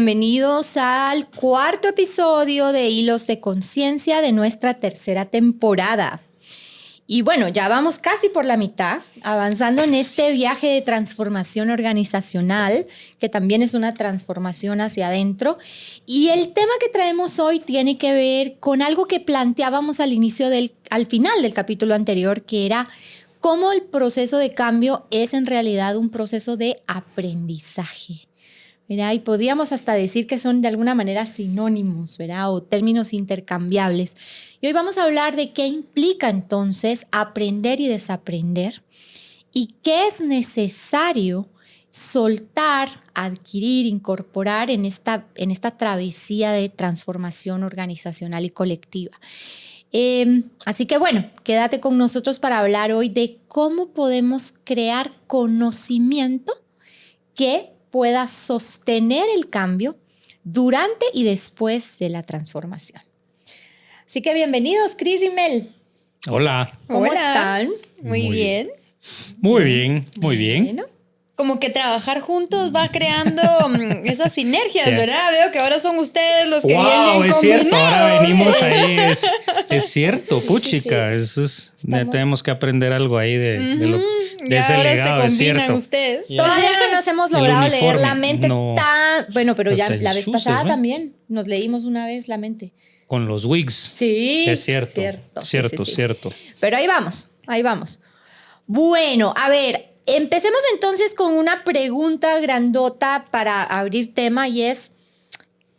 bienvenidos al cuarto episodio de Hilos de Conciencia de nuestra tercera temporada. Y bueno, ya vamos casi por la mitad, avanzando en este viaje de transformación organizacional, que también es una transformación hacia adentro. Y el tema que traemos hoy tiene que ver con algo que planteábamos al final del capítulo anterior, que era cómo el proceso de cambio es en realidad un proceso de aprendizaje. ¿Verdad? Y podríamos hasta decir que son de alguna manera sinónimos, ¿verdad? O términos intercambiables. Y hoy vamos a hablar de qué implica entonces aprender y desaprender y qué es necesario soltar, adquirir, incorporar en esta travesía de transformación organizacional y colectiva. Así que bueno, quédate con nosotros para hablar hoy de cómo podemos crear conocimiento que pueda sostener el cambio durante y después de la transformación. Así que bienvenidos, Cris y Mel. Hola. ¿Cómo están? Muy bien. Muy bien, muy bien. Bueno. Como que trabajar juntos va creando esas sinergias, ¿verdad? Veo que ahora son ustedes los que vienen combinados. Es cierto, ahora venimos ahí. Es cierto, puchica. Sí. Eso es, tenemos que aprender algo ahí de ese ahora legado, se es combinan cierto. ustedes. Todavía no nos hemos logrado leer la mente no. Bueno, pero ya Hasta la vez sucio, pasada ¿no? también nos leímos una vez la mente. Con los wigs. Sí. Es cierto. Sí. Cierto. Pero ahí vamos. Bueno, a ver, empecemos entonces con una pregunta grandota para abrir tema y es,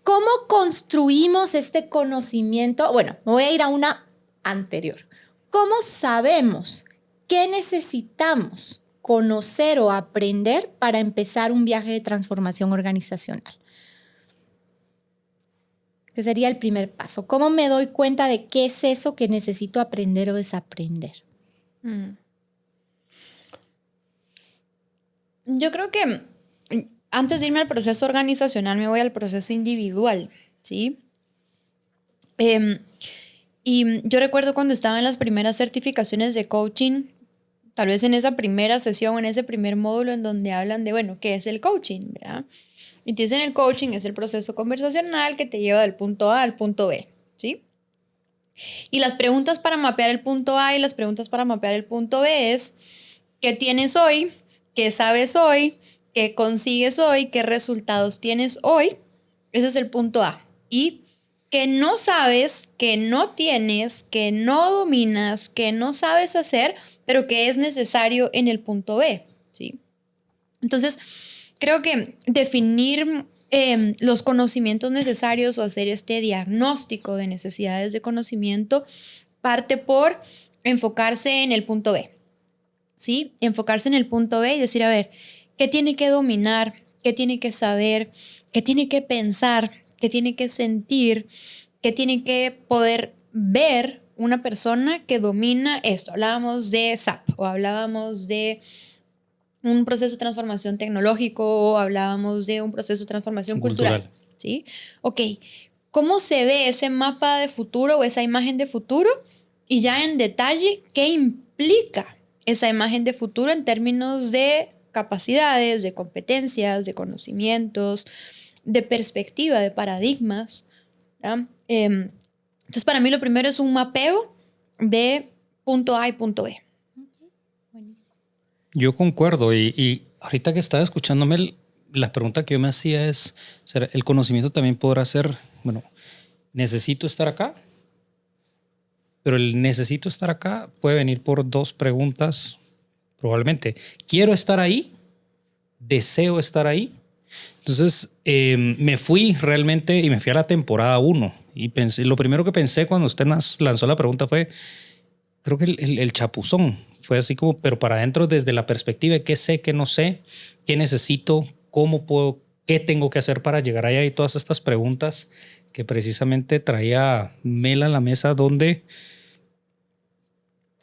¿cómo construimos este conocimiento? Bueno, me voy a ir a una anterior. ¿Cómo sabemos qué necesitamos conocer o aprender para empezar un viaje de transformación organizacional? Que sería el primer paso. ¿Cómo me doy cuenta de qué es eso que necesito aprender o desaprender? Yo creo que antes de irme al proceso organizacional me voy al proceso individual, ¿sí? Y yo recuerdo cuando estaba en las primeras certificaciones de coaching, tal vez en esa primera sesión o en ese primer módulo en donde hablan de, bueno, ¿qué es el coaching? ¿Verdad? Y te dicen el coaching es el proceso conversacional que te lleva del punto A al punto B, ¿sí? Y las preguntas para mapear el punto A y las preguntas para mapear el punto B es, ¿qué tienes hoy? ¿Qué sabes hoy? ¿Qué consigues hoy? ¿Qué resultados tienes hoy? Ese es el punto A. Y que no sabes, que no tienes, que no dominas, que no sabes hacer, pero que es necesario en el punto B, ¿sí? Entonces, creo que definir los conocimientos necesarios o hacer este diagnóstico de necesidades de conocimiento parte por enfocarse en el punto B, ¿sí? Enfocarse en el punto B y decir, a ver, ¿qué tiene que dominar? ¿Qué tiene que saber? ¿Qué tiene que pensar? ¿Qué tiene que sentir? ¿Qué tiene que poder ver una persona que domina esto? Hablábamos de SAP o hablábamos de un proceso de transformación tecnológico o hablábamos de un proceso de transformación cultural. ¿Sí? Ok, ¿cómo se ve ese mapa de futuro o esa imagen de futuro? Y ya en detalle, ¿qué implica esa imagen de futuro en términos de capacidades, de competencias, de conocimientos, de perspectiva, de paradigmas? ¿Ya? Entonces, para mí lo primero es un mapeo de punto A y punto B. Yo concuerdo y ahorita que estaba escuchándome, la pregunta que yo me hacía es, ¿el conocimiento también podrá ser, bueno, necesito estar acá? Pero el necesito estar acá puede venir por dos preguntas, probablemente. ¿Quiero estar ahí? ¿Deseo estar ahí? Entonces, me fui realmente y me fui a la temporada 1 y pensé, lo primero que pensé cuando usted lanzó la pregunta fue, creo que el chapuzón. Fue así como, pero para adentro desde la perspectiva de qué sé, qué no sé, qué necesito, cómo puedo, qué tengo que hacer para llegar allá y todas estas preguntas que precisamente traía Mel a la mesa, donde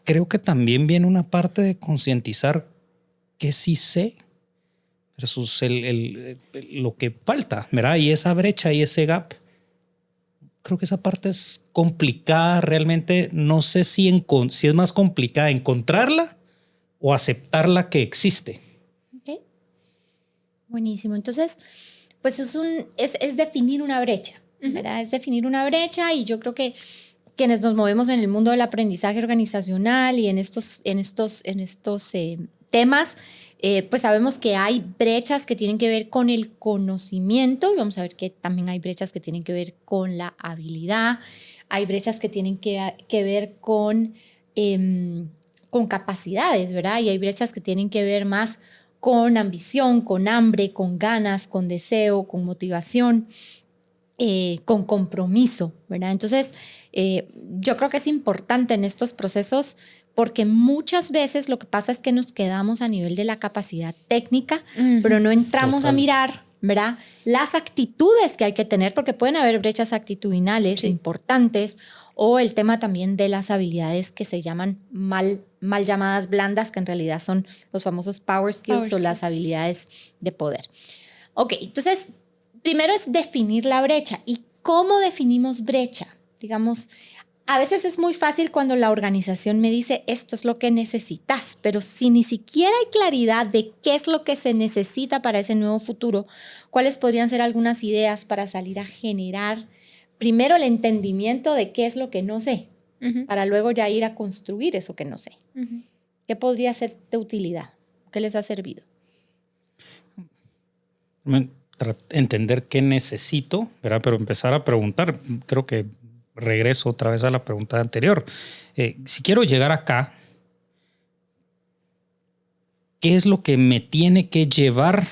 creo que también viene una parte de concientizar qué sí sé versus lo que falta, ¿verdad? Y esa brecha y ese gap. Creo que esa parte es complicada realmente. No sé si es más complicada encontrarla o aceptarla que existe. Okay. Buenísimo. Entonces, Pues es definir una brecha, ¿verdad? Es definir una brecha, y yo creo que quienes nos movemos en el mundo del aprendizaje organizacional y en estos temas, pues sabemos que hay brechas que tienen que ver con el conocimiento, y vamos a ver que también hay brechas que tienen que ver con la habilidad, hay brechas que tienen que ver con capacidades, ¿verdad? Y hay brechas que tienen que ver más con ambición, con hambre, con ganas, con deseo, con motivación, con compromiso, ¿verdad? Entonces, yo creo que es importante en estos procesos, porque muchas veces lo que pasa es que nos quedamos a nivel de la capacidad técnica, pero no entramos a mirar, ¿verdad?, las actitudes que hay que tener, porque pueden haber brechas actitudinales importantes, o el tema también de las habilidades que se llaman mal llamadas blandas, que en realidad son los famosos power skills o las habilidades de poder. Ok, entonces, primero es definir la brecha. ¿Y cómo definimos brecha? Digamos, a veces es muy fácil cuando la organización me dice esto es lo que necesitas, pero si ni siquiera hay claridad de qué es lo que se necesita para ese nuevo futuro, ¿cuáles podrían ser algunas ideas para salir a generar primero el entendimiento de qué es lo que no sé, para luego ya ir a construir eso que no sé? ¿Qué podría ser de utilidad? ¿Qué les ha servido? Entender qué necesito, ¿verdad? Pero empezar a preguntar. Creo que regreso otra vez a la pregunta anterior. Si quiero llegar acá, ¿qué es lo que me tiene que llevar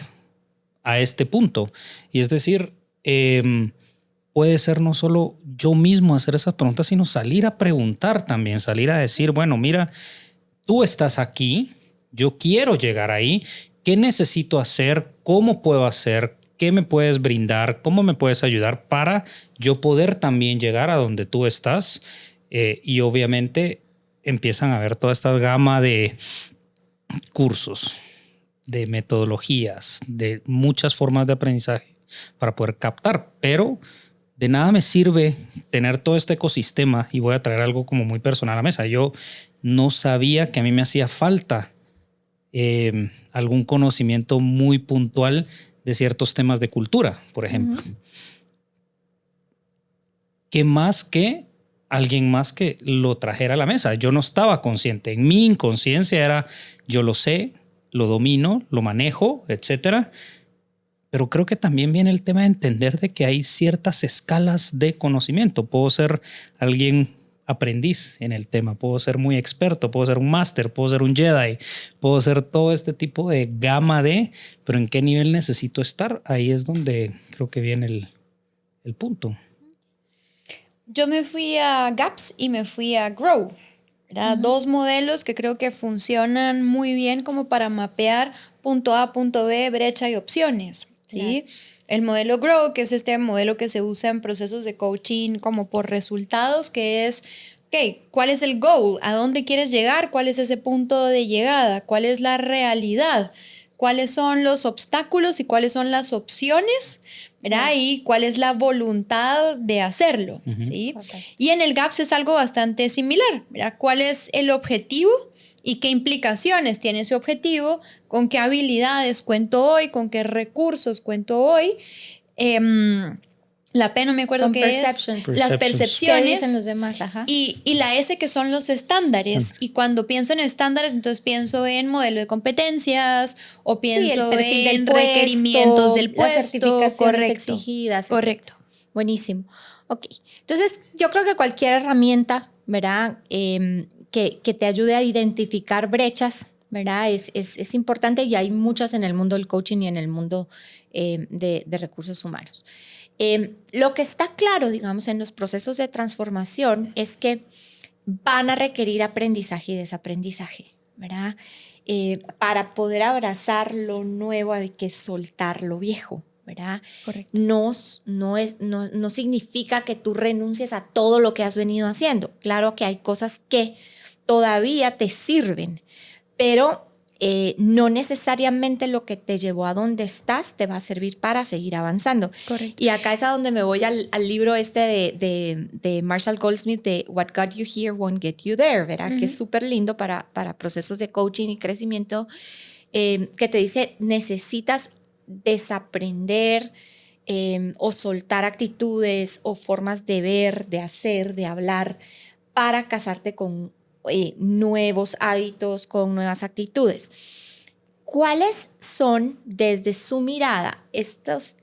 a este punto? Y es decir, puede ser no solo yo mismo hacer esas preguntas, sino salir a preguntar también, salir a decir, bueno, mira, tú estás aquí, yo quiero llegar ahí, ¿qué necesito hacer? ¿Cómo puedo hacer? ¿Qué me puedes brindar? ¿Cómo me puedes ayudar para yo poder también llegar a donde tú estás? Y obviamente empiezan a ver toda esta gama de cursos, de metodologías, de muchas formas de aprendizaje para poder captar, pero de nada me sirve tener todo este ecosistema, y voy a traer algo como muy personal a la mesa. Yo no sabía que a mí me hacía falta algún conocimiento muy puntual de ciertos temas de cultura, por ejemplo. ¿Qué más que alguien más que lo trajera a la mesa? Yo no estaba consciente. En mi inconsciencia era, yo lo sé, lo domino, lo manejo, etcétera. Pero creo que también viene el tema de entender de que hay ciertas escalas de conocimiento. Puedo ser alguien aprendiz en el tema, puedo ser muy experto, puedo ser un máster, puedo ser un Jedi, puedo ser todo este tipo de gama de, pero ¿en qué nivel necesito estar? Ahí es donde creo que viene el punto. Yo me fui a GAPS y me fui a GROW, ¿verdad? Dos modelos que creo que funcionan muy bien como para mapear punto A, punto B, brecha y opciones, ¿sí? Claro. El modelo GROW, que es este modelo que se usa en procesos de coaching como por resultados, que es, ok, ¿cuál es el goal? ¿A dónde quieres llegar? ¿Cuál es ese punto de llegada? ¿Cuál es la realidad? ¿Cuáles son los obstáculos y cuáles son las opciones? ¿Verdad? Y cuál es la voluntad de hacerlo, ¿sí? Okay. Y en el GAPS es algo bastante similar, ¿verdad? ¿Cuál es el objetivo y qué implicaciones tiene ese objetivo? ¿Con qué habilidades cuento hoy? ¿Con qué recursos cuento hoy? La P no me acuerdo qué es. Las percepciones. ¿Qué dicen los demás? Ajá. Y la S, que son los estándares. Y cuando pienso en estándares, entonces pienso en modelo de competencias o pienso en requerimientos del puesto. Las certificaciones exigidas. Correcto. Buenísimo. Ok. Entonces, yo creo que cualquier herramienta, ¿verdad? Que te ayude a identificar brechas, ¿verdad? Es importante, y hay muchas en el mundo del coaching y en el mundo de recursos humanos. Lo que está claro, digamos, en los procesos de transformación es que van a requerir aprendizaje y desaprendizaje, ¿verdad? Para poder abrazar lo nuevo hay que soltar lo viejo, ¿verdad? Correcto. No significa que tú renuncies a todo lo que has venido haciendo. Claro que hay cosas que todavía te sirven, pero no necesariamente lo que te llevó a donde estás te va a servir para seguir avanzando. Correcto. Y acá es a donde me voy al libro este de Marshall Goldsmith, de What Got You Here Won't Get You There, ¿verdad? Que es súper lindo para procesos de coaching y crecimiento, que te dice, necesitas desaprender o soltar actitudes o formas de ver, de hacer, de hablar para casarte con nuevos hábitos, con nuevas actitudes. ¿Cuáles son, desde su mirada, estos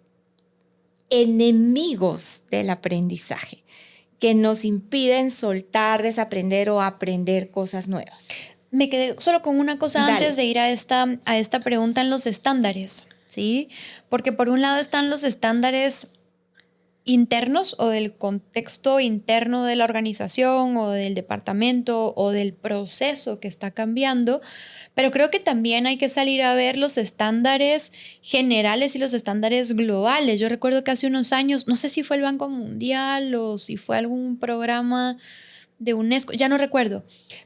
enemigos del aprendizaje que nos impiden soltar, desaprender o aprender cosas nuevas? Me quedé solo con una cosa Dale. antes de ir a esta pregunta en los estándares, ¿sí? Porque por un lado están los estándares internos o del contexto interno de la organización o del departamento o del proceso que está cambiando, pero creo que también hay que salir a ver los estándares generales y los estándares globales. Yo recuerdo que hace unos años, no sé si fue el Banco Mundial o si fue algún programa de UNESCO, ya no recuerdo,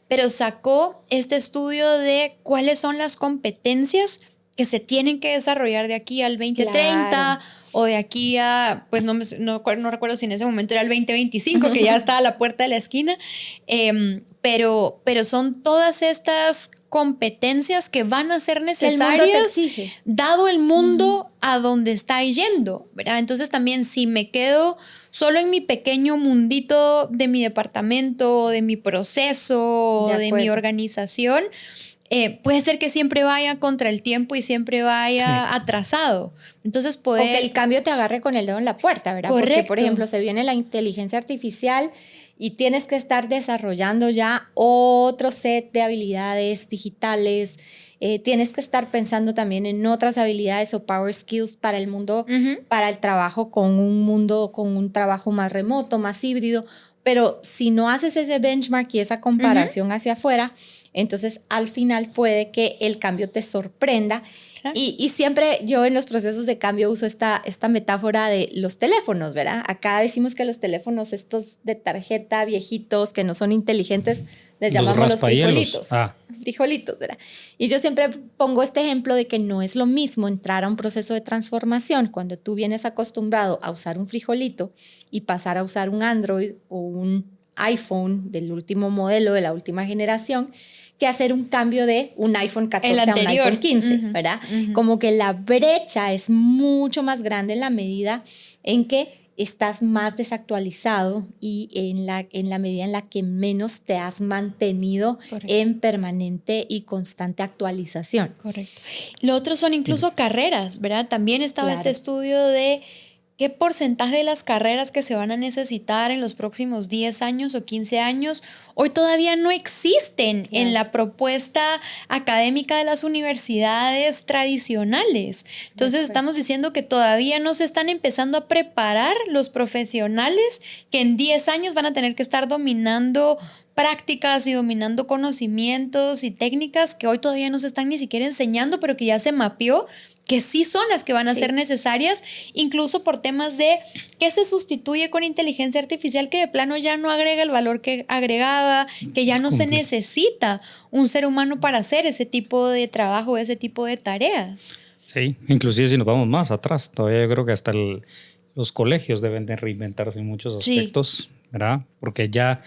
pero sacó este estudio de cuáles son las competencias que se tienen que desarrollar de aquí al 2030 Claro. o de aquí a, pues no recuerdo si en ese momento era el 2025, que ya está a la puerta de la esquina, pero son todas estas competencias que van a ser El mundo te necesarias exige. dado el mundo a donde está yendo, ¿verdad? Entonces también si me quedo solo en mi pequeño mundito de mi departamento, de mi proceso, De de mi acuerdo. organización, puede ser que siempre vaya contra el tiempo y siempre vaya atrasado. Entonces O poder... que el cambio te agarre con el dedo en la puerta, ¿verdad? Porque, Correcto. por ejemplo, se viene la inteligencia artificial y tienes que estar desarrollando ya otro set de habilidades digitales. Tienes que estar pensando también en otras habilidades o power skills para el mundo, Ujú. para el trabajo con un trabajo más remoto, más híbrido. Pero si no haces ese benchmark y esa comparación hacia afuera, entonces al final puede que el cambio te sorprenda. Claro. Y siempre yo en los procesos de cambio uso esta metáfora de los teléfonos, ¿verdad? Acá decimos que los teléfonos estos de tarjeta viejitos que no son inteligentes, les Los llamamos los raspahielos. frijolitos. Ah. Frijolitos, ¿verdad? Y yo siempre pongo este ejemplo de que no es lo mismo entrar a un proceso de transformación cuando tú vienes acostumbrado a usar un frijolito y pasar a usar un Android o un iPhone del último modelo, de la última generación, que hacer un cambio de un iPhone 14 a un anterior. iPhone 15, Ujú, ¿verdad? ujú. Como que la brecha es mucho más grande en la medida en que estás más desactualizado y en la medida en la que menos te has mantenido Correcto. en permanente y constante actualización. Correcto. Lo otro son incluso carreras, ¿verdad? También estaba Claro. este estudio de qué porcentaje de las carreras que se van a necesitar en los próximos 10 años o 15 años hoy todavía no existen Claro. en la propuesta académica de las universidades tradicionales. Entonces estamos diciendo que todavía no se están empezando a preparar los profesionales que en 10 años van a tener que estar dominando prácticas y dominando conocimientos y técnicas que hoy todavía no se están ni siquiera enseñando, pero que ya se mapeó que sí son las que van a Sí. ser necesarias, incluso por temas de qué se sustituye con inteligencia artificial, que de plano ya no agrega el valor que agregaba, que ya no se necesita un ser humano para hacer ese tipo de trabajo, ese tipo de tareas. Sí, inclusive si nos vamos más atrás, todavía yo creo que hasta los colegios deben de reinventarse en muchos Sí. aspectos, ¿verdad? Porque ya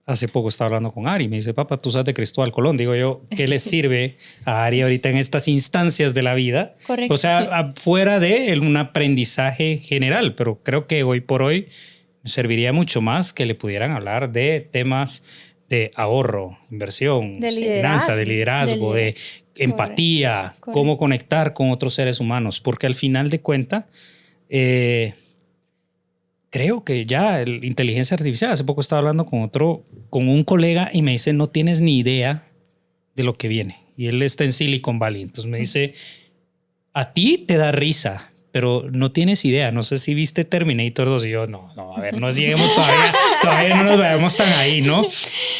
hace poco estaba hablando con Ari, me dice, papá, tú sabes de Cristóbal Colón. Digo yo, ¿qué le sirve a Ari ahorita en estas instancias de la vida? Correcto. O sea, fuera de un aprendizaje general, pero creo que hoy por hoy serviría mucho más que le pudieran hablar de temas de ahorro, inversión, De finanza, de De liderazgo, de empatía, Correcto. cómo conectar con otros seres humanos, porque al final de cuentas, creo que ya la inteligencia artificial, hace poco estaba hablando con un colega y me dice, no tienes ni idea de lo que viene. Y él está en Silicon Valley. Entonces me dice, a ti te da risa, pero no tienes idea. No sé si viste Terminator 2 y yo, no, a ver, no lleguemos todavía no nos vayamos tan ahí, ¿no?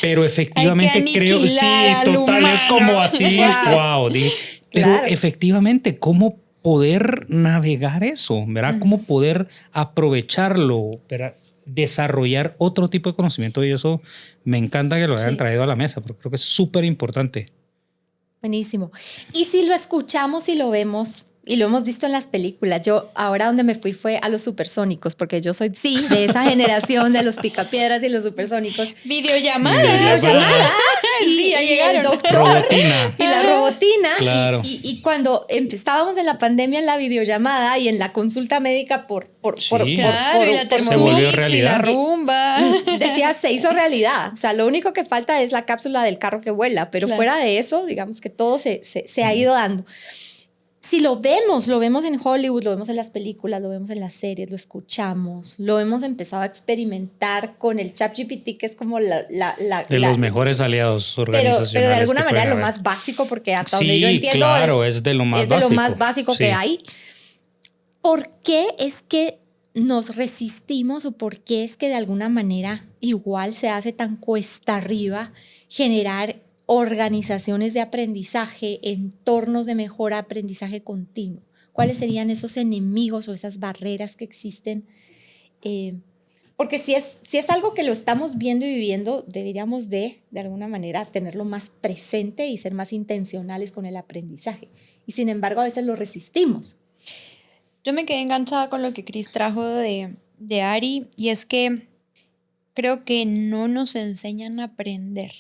Pero efectivamente Hay que creo, sí, aniquilar al total, es humano. como así, wow. Pero Claro. efectivamente, ¿cómo poder navegar eso, ¿verdad? ¿Cómo poder aprovecharlo, ¿verdad? Desarrollar otro tipo de conocimiento? Y eso me encanta que lo hayan Sí. traído a la mesa, porque creo que es súper importante. Buenísimo. Y si lo escuchamos y lo vemos Y lo hemos visto en las películas. Yo ahora donde me fui fue a los supersónicos, porque yo soy, sí, de esa generación de los picapiedras y los supersónicos. Videollamada. Y, Sí, ya y llegaron. el doctor Robotina. y la robotina. Claro. Y cuando estábamos en la pandemia en la videollamada y en la consulta médica Sí. Claro, y la por Se volvió Thermomix y la realidad. rumba. decía, se hizo realidad. O sea, lo único que falta es la cápsula del carro que vuela, pero Claro. fuera de eso, digamos que todo se ha ido dando. Si lo vemos en Hollywood, lo vemos en las películas, lo vemos en las series, lo escuchamos, lo hemos empezado a experimentar con el ChatGPT, que es como De los mejores aliados organizacionales. pero de alguna que manera pueden lo haber. más básico, porque hasta Sí, donde yo entiendo claro, es de lo más básico. que Sí. hay. ¿Por qué es que nos resistimos o por qué es que de alguna manera igual se hace tan cuesta arriba generar organizaciones de aprendizaje, entornos de mejor aprendizaje continuo? ¿Cuáles serían esos enemigos o esas barreras que existen? Porque si es algo que lo estamos viendo y viviendo, deberíamos de alguna manera tenerlo más presente y ser más intencionales con el aprendizaje. Y sin embargo, a veces lo resistimos. Yo me quedé enganchada con lo que Chris trajo de Ari, y es que creo que no nos enseñan a aprender,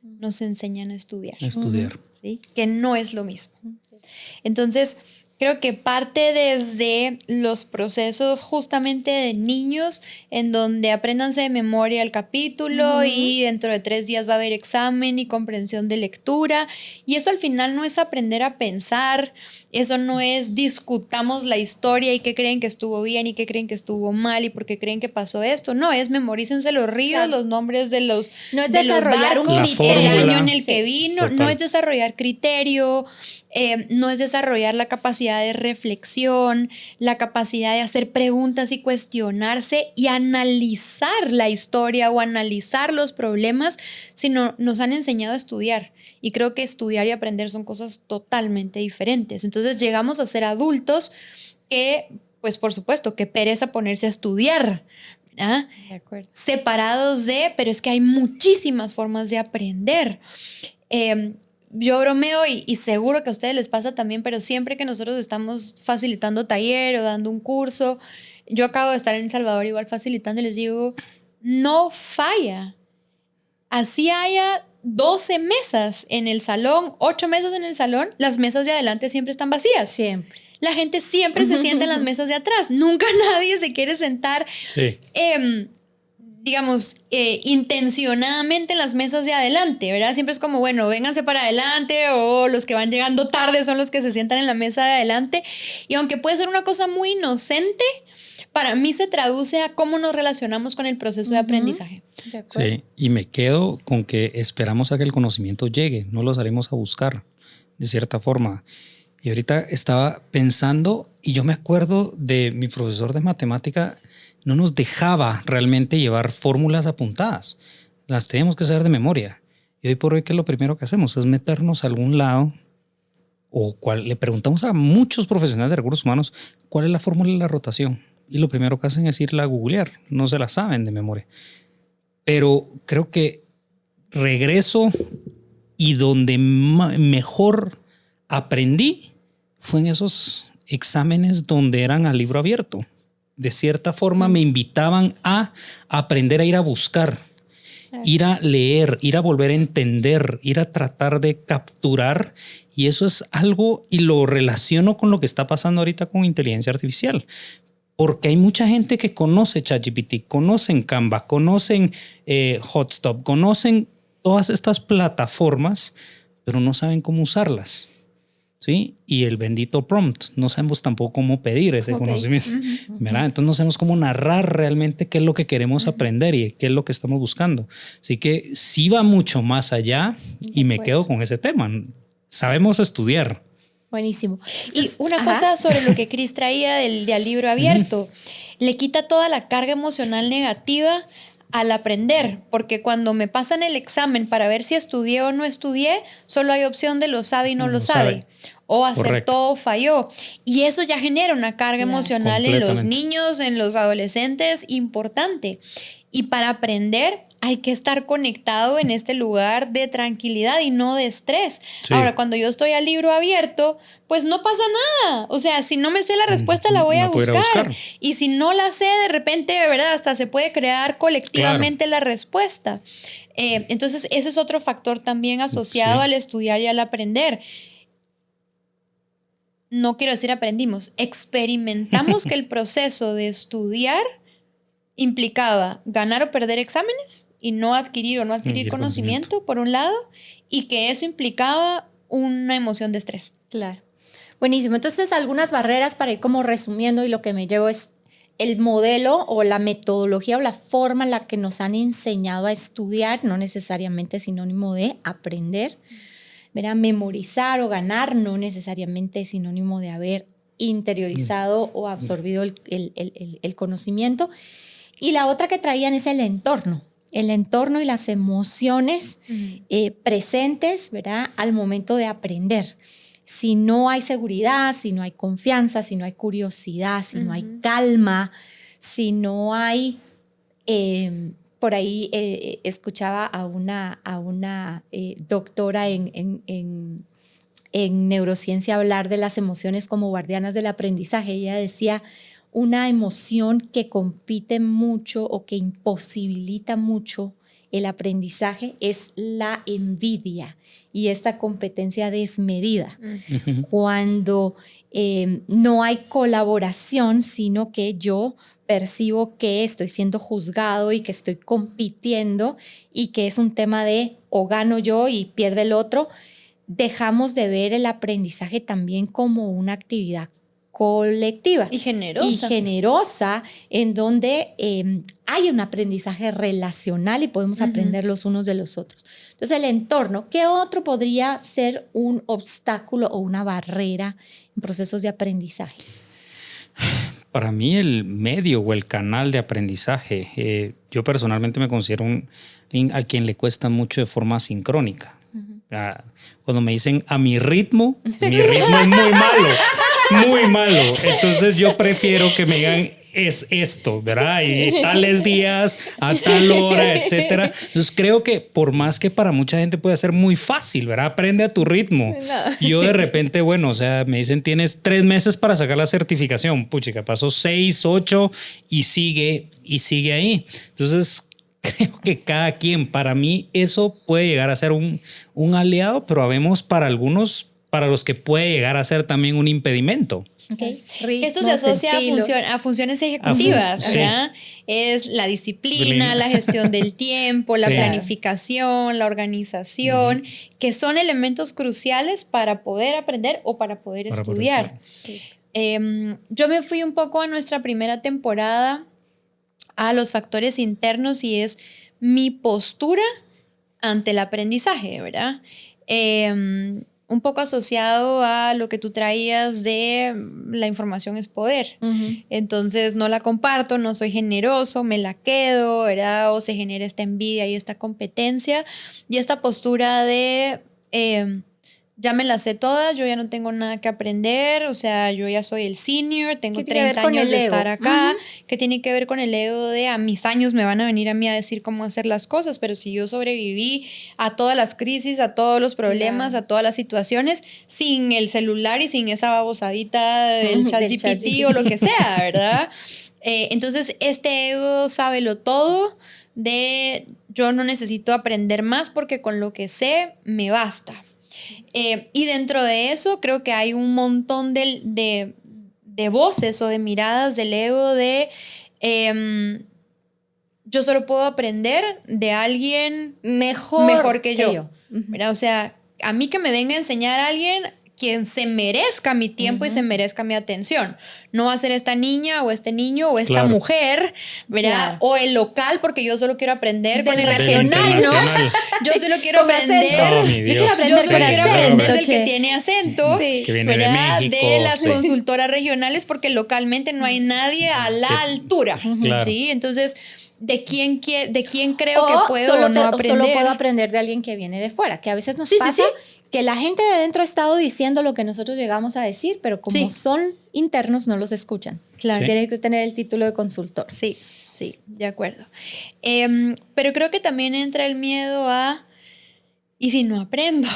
nos enseñan a estudiar, Estudiar. ¿sí? Que no es lo mismo. Entonces, creo que parte desde los procesos justamente de niños, en donde apréndanse de memoria el capítulo y dentro de 3 días va a haber examen y comprensión de lectura. Y eso al final no es aprender a pensar, eso no es discutamos la historia y qué creen que estuvo bien y qué creen que estuvo mal y por qué creen que pasó esto. No, es memorícense los ríos, Claro. los nombres de los, No es de los desarrollar un barcos, criterio. La el año fórmula. en el que vino, Total. no es desarrollar criterio, no es desarrollar la capacidad de reflexión, la capacidad de hacer preguntas y cuestionarse y analizar la historia o analizar los problemas, sino nos han enseñado a estudiar. Y creo que estudiar y aprender son cosas totalmente diferentes. Entonces llegamos a ser adultos que, pues por supuesto, que pereza ponerse a estudiar, ¿verdad? De acuerdo. Separados de, pero es que hay muchísimas formas de aprender. Yo bromeo y seguro que a ustedes les pasa también, pero siempre que nosotros estamos facilitando taller o dando un curso, yo acabo de estar en El Salvador igual facilitando y les digo, no falla. Así haya 12 mesas en el salón, 8 mesas en el salón, las mesas de adelante siempre están vacías. Siempre. La gente siempre se sienta en las mesas de atrás. Nunca nadie se quiere sentar Sí. digamos, intencionadamente en las mesas de adelante, ¿verdad? Siempre es como, bueno, vénganse para adelante, o los que van llegando tarde son los que se sientan en la mesa de adelante. Y aunque puede ser una cosa muy inocente, para mí se traduce a cómo nos relacionamos con el proceso de aprendizaje. De acuerdo. Sí, y me quedo con que esperamos a que el conocimiento llegue, no lo salimos a buscar, de cierta forma. Y ahorita estaba pensando, y yo me acuerdo de mi profesor de matemática, no nos dejaba realmente llevar fórmulas apuntadas, las teníamos que saber de memoria. Y hoy por hoy, ¿qué es lo primero que hacemos? Es meternos a algún lado, le preguntamos a muchos profesionales de recursos humanos cuál es la fórmula de la rotación. Y lo primero que hacen es irla a googlear, no se la saben de memoria. Pero creo que regreso y donde mejor aprendí fue en esos exámenes donde eran a libro abierto. De cierta forma me invitaban a aprender a ir a buscar, ir a leer, ir a volver a entender, ir a tratar de capturar. Y eso es algo, y lo relaciono con lo que está pasando ahorita con inteligencia artificial. Porque hay mucha gente que conoce ChatGPT, conocen Canva, conocen Hotstop, conocen todas estas plataformas, pero no saben cómo usarlas. ¿Sí? Y el bendito prompt, no sabemos tampoco cómo pedir ese conocimiento, ¿verdad? Entonces no sabemos cómo narrar realmente qué es lo que queremos aprender y qué es lo que estamos buscando. Así que sí va mucho más allá y me quedo con ese tema. Sabemos estudiar. Buenísimo. Y una cosa sobre lo que Chris traía del libro abierto, le quita toda la carga emocional negativa al aprender, porque cuando me pasan el examen para ver si estudié o no estudié, solo hay opción de lo sabe y no lo sabe. O acertó o falló. Y eso ya genera una carga emocional en los niños, en los adolescentes, importante. Y para aprender hay que estar conectado en este lugar de tranquilidad y no de estrés. Sí. Ahora, cuando yo estoy al libro abierto, pues no pasa nada. O sea, si no me sé la respuesta, la voy a puedo ir a buscar. buscar. Y si no la sé, de repente, de verdad, hasta se puede crear colectivamente la respuesta. Entonces, ese es otro factor también asociado al estudiar y al aprender. No quiero decir aprendimos, experimentamos que el proceso de estudiar implicaba ganar o perder exámenes y no adquirir o no adquirir conocimiento, por un lado, y que eso implicaba una emoción de estrés. Claro. Buenísimo. Entonces, algunas barreras para ir como resumiendo, y lo que me llevo es el modelo o la metodología o la forma en la que nos han enseñado a estudiar, no necesariamente sinónimo de aprender. ¿Verdad? Memorizar o ganar no necesariamente es sinónimo de haber interiorizado o absorbido el conocimiento. Y la otra que traían es el entorno y las emociones presentes, ¿verdad? Al momento de aprender. Si no hay seguridad, si no hay confianza, si no hay curiosidad, si no hay calma, si no hay... por ahí escuchaba a una doctora en neurociencia hablar de las emociones como guardianas del aprendizaje. Ella decía, una emoción que compite mucho o que imposibilita mucho el aprendizaje es la envidia y esta competencia desmedida. Cuando no hay colaboración, sino que yo percibo que estoy siendo juzgado y que estoy compitiendo y que es un tema de o gano yo y pierde el otro, dejamos de ver el aprendizaje también como una actividad colectiva. Y generosa. Y generosa, en donde hay un aprendizaje relacional y podemos aprender los unos de los otros. Entonces, el entorno, ¿qué otro podría ser un obstáculo o una barrera en procesos de aprendizaje? Para mí el medio o el canal de aprendizaje, yo personalmente me considero a quien le cuesta mucho de forma sincrónica. Cuando me dicen a mi ritmo es muy malo. Entonces yo prefiero que me digan es esto, ¿verdad? Y tales días, a tal hora, etcétera. Entonces creo que por más que para mucha gente puede ser muy fácil, ¿verdad? Aprende a tu ritmo. No. Yo de repente, bueno, o sea, me dicen tienes 3 meses para sacar la certificación. Puchica, pasó 6, 8 y sigue ahí. Entonces creo que cada quien, para mí eso puede llegar a ser un aliado, pero habemos para algunos, para los que puede llegar a ser también un impedimento. Okay. Esto se asocia a funciones ejecutivas, ¿verdad? Sí. Es la disciplina, la gestión del tiempo, la planificación, la organización, que son elementos cruciales para poder aprender o para poder estudiar. Sí. Yo me fui un poco a nuestra primera temporada a los factores internos y es mi postura ante el aprendizaje, ¿verdad? Un poco asociado a lo que tú traías de la información es poder. Entonces no la comparto, no soy generoso, me la quedo, ¿verdad? O se genera esta envidia y esta competencia y esta postura de ya me las sé todas, yo ya no tengo nada que aprender, o sea, yo ya soy el senior, tengo 30 años de estar acá, que tiene que ver con el ego de a mis años me van a venir a mí a decir cómo hacer las cosas, pero si yo sobreviví a todas las crisis, a todos los problemas, a todas las situaciones, sin el celular y sin esa babosadita del ChatGPT o lo que sea, ¿verdad? Entonces, este ego sábelo todo de yo no necesito aprender más porque con lo que sé me basta. Y dentro de eso creo que hay un montón de voces o de miradas del ego de yo solo puedo aprender de alguien mejor que yo. O sea, a mí que me venga a enseñar a alguien quien se merezca mi tiempo y se merezca mi atención. No va a ser esta niña o este niño o esta mujer, ¿verdad? O el local, porque yo solo quiero aprender con el regional, ¿no? Yo solo quiero aprender. Yo solo quiero aprender del que tiene acento, que viene de México, de las consultoras regionales, porque localmente no hay nadie a la altura. ¿Sí? Entonces, ¿de quién creo que puedo o no aprender? Solo puedo aprender de alguien que viene de fuera, que a veces nos pasa que la gente de dentro ha estado diciendo lo que nosotros llegamos a decir, pero como son internos no los escuchan. Claro. Tienes que tener el título de consultor. Sí. Sí, de acuerdo. Pero creo que también entra el miedo a, ¿y si no aprendo?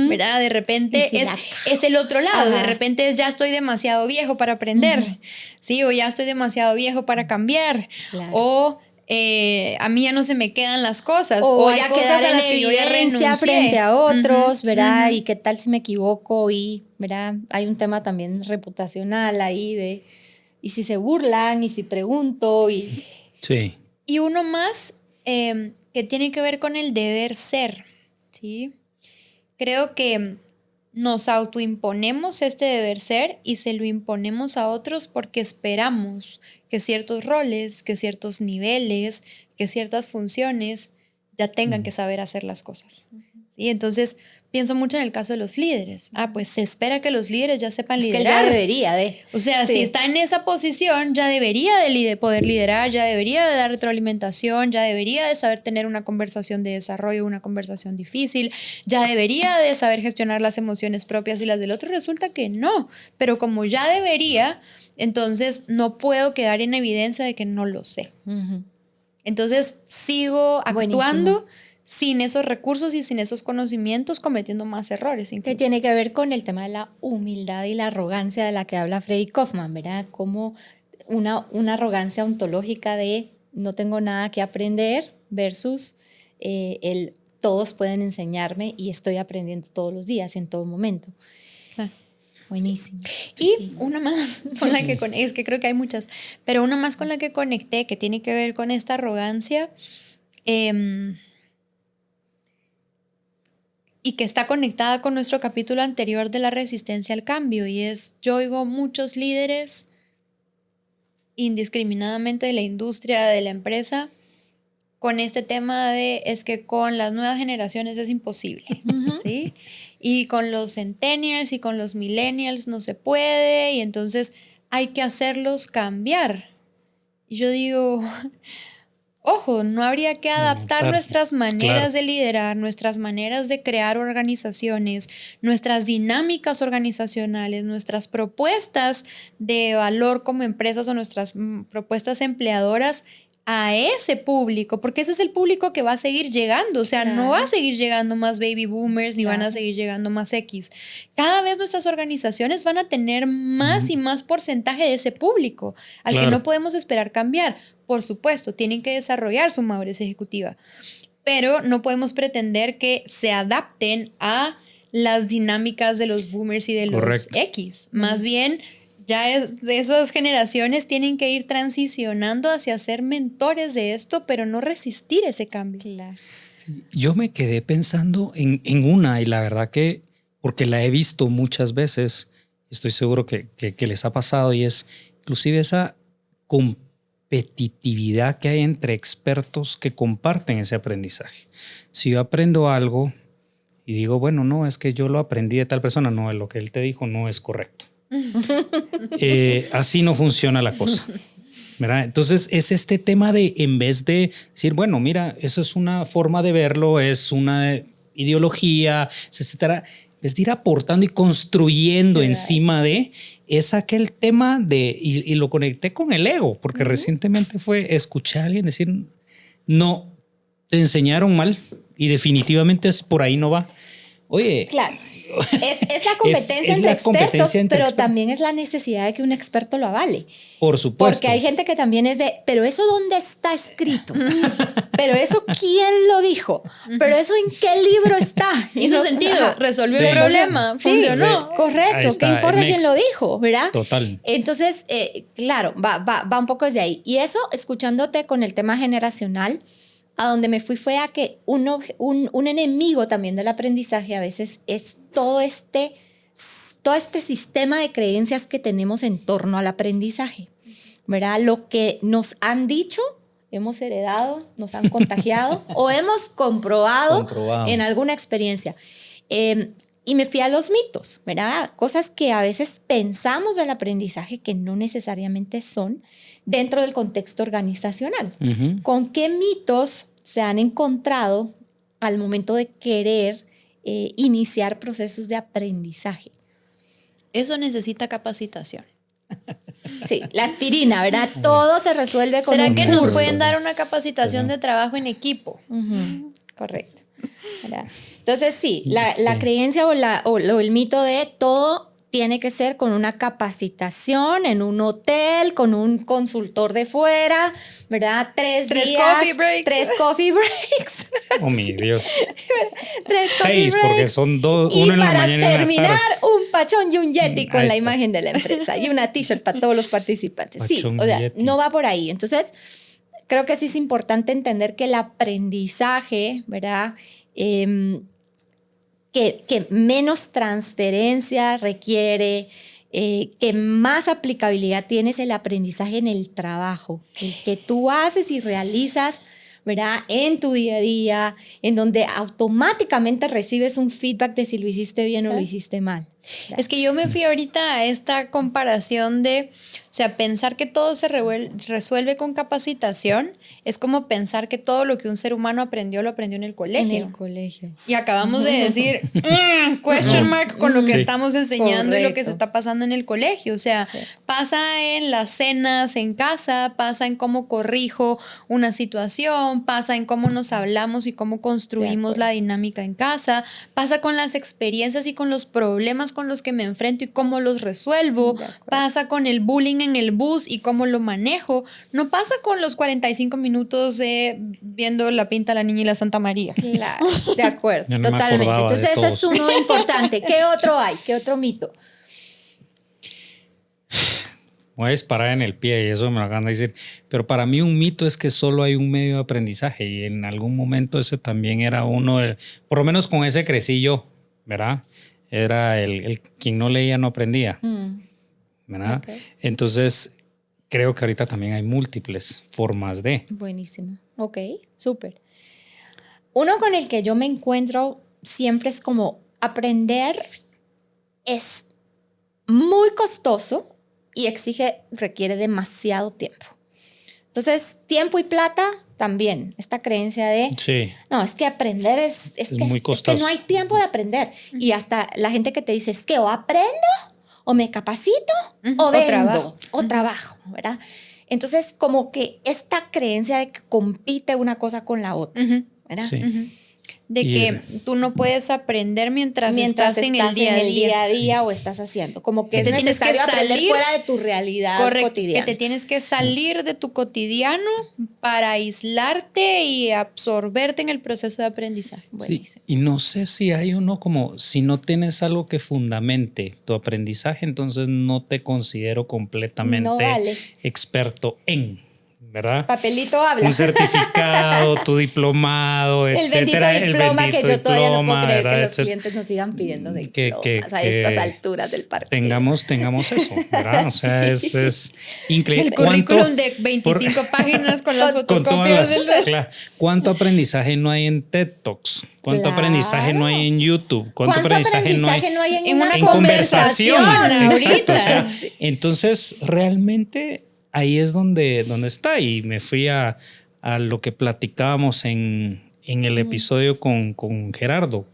¿Verdad? De repente Si es el otro lado. Ajá. De repente ya estoy demasiado viejo para aprender. ¿Sí? O ya estoy demasiado viejo para cambiar. Claro. O a mí ya no se me quedan las cosas. O hay ya cosas quedar a en las que yo ya evidencia renuncié. frente a otros, Ujú, ¿verdad? ujú. Y qué tal si me equivoco y, ¿verdad? Hay un tema también reputacional ahí de, y si se burlan, y si pregunto, y... Sí. Y uno más que tiene que ver con el deber ser, ¿sí? Creo que nos autoimponemos este deber ser y se lo imponemos a otros porque esperamos que ciertos roles, que ciertos niveles, que ciertas funciones ya tengan que saber hacer las cosas. ¿Sí? Entonces, pienso mucho en el caso de los líderes. Pues se espera que los líderes ya sepan Es que liderar. él ya debería de... O sea, Sí. si está en esa posición, ya debería de poder liderar, ya debería de dar retroalimentación, ya debería de saber tener una conversación de desarrollo, una conversación difícil, ya debería de saber gestionar las emociones propias y las del otro. Resulta que no, pero como ya debería, entonces no puedo quedar en evidencia de que no lo sé. Entonces sigo actuando Buenísimo. sin esos recursos y sin esos conocimientos, cometiendo más errores. Que Incluso. tiene que ver con el tema de la humildad y la arrogancia de la que habla Freddy Kaufman, ¿verdad? Como una arrogancia ontológica de no tengo nada que aprender versus el todos pueden enseñarme y estoy aprendiendo todos los días, en todo momento. Claro. Buenísimo. Y Sí. una más con la que conecté, es que creo que hay muchas, pero una más con la que conecté que tiene que ver con esta arrogancia y que está conectada con nuestro capítulo anterior de la resistencia al cambio, y es, yo oigo muchos líderes indiscriminadamente de la industria, de la empresa, con este tema de es que con las nuevas generaciones es imposible, ¿sí? Y con los centennials y con los millennials no se puede, y entonces hay que hacerlos cambiar. Y yo digo, ojo, no habría que adaptar nuestras maneras de liderar, nuestras maneras de crear organizaciones, nuestras dinámicas organizacionales, nuestras propuestas de valor como empresas o nuestras propuestas empleadoras a ese público, porque ese es el público que va a seguir llegando. O sea, no va a seguir llegando más baby boomers ni van a seguir llegando más X. Cada vez nuestras organizaciones van a tener más y más porcentaje de ese público al que no podemos esperar cambiar. Por supuesto, tienen que desarrollar su madurez ejecutiva, pero no podemos pretender que se adapten a las dinámicas de los boomers y de los X. Más bien, ya esas generaciones tienen que ir transicionando hacia ser mentores de esto, pero no resistir ese cambio. Claro. Sí, yo me quedé pensando en una, y la verdad que, porque la he visto muchas veces, estoy seguro que les ha pasado, y es inclusive esa competitividad que hay entre expertos que comparten ese aprendizaje. Si yo aprendo algo y digo, bueno, no, es que yo lo aprendí de tal persona, no, lo que él te dijo no es correcto. Así no funciona la cosa, ¿verdad? Entonces es este tema de, en vez de decir, bueno, mira, eso es una forma de verlo, es una ideología, etcétera, es de ir aportando y construyendo encima de, es aquel tema de, y lo conecté con el ego, porque recientemente escuché a alguien decir, no, te enseñaron mal y definitivamente por ahí no va. Oye, claro. Es la competencia entre expertos, pero también es la necesidad de que un experto lo avale. Por supuesto. Porque hay gente que también es de, pero eso ¿dónde está escrito? Pero eso ¿quién lo dijo? Pero eso ¿en qué libro está? Hizo sentido, resolvió el problema, funcionó. Sí, correcto, ¿qué importa quién lo dijo? ¿Verdad? Total. Entonces, claro, va un poco desde ahí. Y eso, escuchándote con el tema generacional, a donde me fui fue a que un enemigo también del aprendizaje a veces es todo este sistema de creencias que tenemos en torno al aprendizaje, ¿verdad? Lo que nos han dicho, hemos heredado, nos han contagiado o hemos comprobado en alguna experiencia. Y me fui a los mitos, ¿verdad? Cosas que a veces pensamos del aprendizaje que no necesariamente son dentro del contexto organizacional. ¿Con qué mitos se han encontrado al momento de querer iniciar procesos de aprendizaje? Eso necesita capacitación. Sí, la aspirina, ¿verdad? Todo se resuelve con ¿Será un que nos curso. pueden dar una capacitación de trabajo en equipo? Ujú, correcto. ¿Verdad? Entonces, sí, la Sí. creencia o el mito de todo tiene que ser con una capacitación en un hotel, con un consultor de fuera, ¿verdad? 3 3 días, coffee breaks. 3 coffee breaks, Oh, mi Dios. 3 coffee 6, porque breaks. son Y uno en la para mañana y una en la terminar, tarde. un pachón y un yeti con Ahí la está. imagen de la empresa y una t-shirt para todos los participantes. Sí, Pachón o y sea, yeti. no va por ahí. Entonces, creo que sí es importante entender que el aprendizaje, ¿verdad? Que menos transferencia requiere, que más aplicabilidad tienes el aprendizaje en el trabajo, el que tú haces y realizas, ¿verdad? En tu día a día, en donde automáticamente recibes un feedback de si lo hiciste bien o lo hiciste mal. ¿Verdad? Es que yo me fui ahorita a esta comparación de, o sea, pensar que todo se resuelve con capacitación es como pensar que todo lo que un ser humano aprendió lo aprendió en el colegio. En el colegio. Y acabamos de decir, question mark con lo que Sí. estamos enseñando y lo que Correcto. se está pasando en el colegio. O sea, Sí. pasa en las cenas en casa, pasa en cómo corrijo una situación, pasa en cómo nos hablamos y cómo construimos acuerdo. la dinámica en casa, pasa con las experiencias y con los problemas con los que me enfrento y cómo los resuelvo, De acuerdo. pasa con el bullying en el bus y cómo lo manejo, no pasa con los 45 minutos viendo la pinta la niña y la Santa María. Claro, de acuerdo, Yo no me totalmente. acordaba de Entonces, ese es todos. uno importante. ¿Qué otro hay? ¿Qué otro mito? Voy a disparar en el pie y eso me lo acaban de decir. Pero para mí un mito es que solo hay un medio de aprendizaje y en algún momento ese también era uno, por lo menos con ese crecí yo, ¿verdad? Era el quien no leía no aprendía, ¿verdad? Ok. Entonces creo que ahorita también hay múltiples formas de. Buenísimo. Ok, súper. Uno con el que yo me encuentro siempre es como aprender es muy costoso y requiere demasiado tiempo. Entonces, tiempo y plata también. Esta creencia de, Sí. no, es que aprender es muy que costoso. no hay tiempo de aprender. Y hasta la gente que te dice, es que o aprendo, o me capacito, o O vendo, trabajo. o trabajo, ¿verdad? Entonces, como que esta creencia de que compite una cosa con la otra, ¿verdad? Sí. De Y que tú no puedes aprender mientras Mientras estás en el día a día. o estás haciendo. Como que Que es te tienes que necesario aprender salir. fuera de tu realidad Correcto, cotidiana. que te tienes que salir de tu cotidiano para aislarte y absorberte en el proceso de aprendizaje. Sí, Buenísimo. y no sé si hay uno como, si no tienes algo que fundamente tu aprendizaje, entonces no te considero completamente No vale. experto en, ¿verdad? Papelito habla. Un certificado, tu diplomado, El etcétera. bendito diploma que yo todavía no puedo creer que ¿verdad? los clientes nos sigan pidiendo Que- diplomas a que estas alturas del partido. Tengamos eso, ¿verdad? O sea, Sí. es increíble. El currículum de 25 páginas con las con todas fotocopias las, del... claro. ¿Cuánto aprendizaje no hay en TED Talks? ¿Cuánto Claro. aprendizaje no hay en YouTube? ¿Cuánto aprendizaje no hay en una en conversación? Exacto, o ahorita? sea, entonces realmente ahí es donde está. Y me fui a lo que platicábamos en el episodio con Gerardo.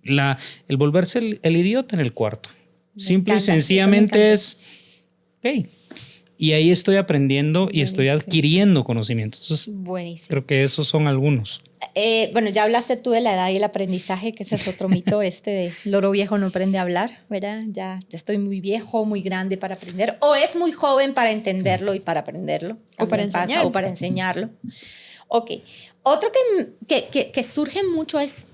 El volverse el idiota en el cuarto. Simple y encanta, eso me sencillamente encanta. es, ok. Y ahí estoy aprendiendo y estoy Buenísimo. adquiriendo conocimiento. Entonces, Buenísimo. creo que esos son algunos. Bueno, ya hablaste tú de la edad y el aprendizaje, que ese es otro mito, de loro viejo no aprende a hablar, ¿verdad? Ya estoy muy viejo, muy grande para aprender, o es muy joven para entenderlo y para aprenderlo. O para También pasa, enseñarlo. o para enseñarlo. Ok. Otro que surge mucho es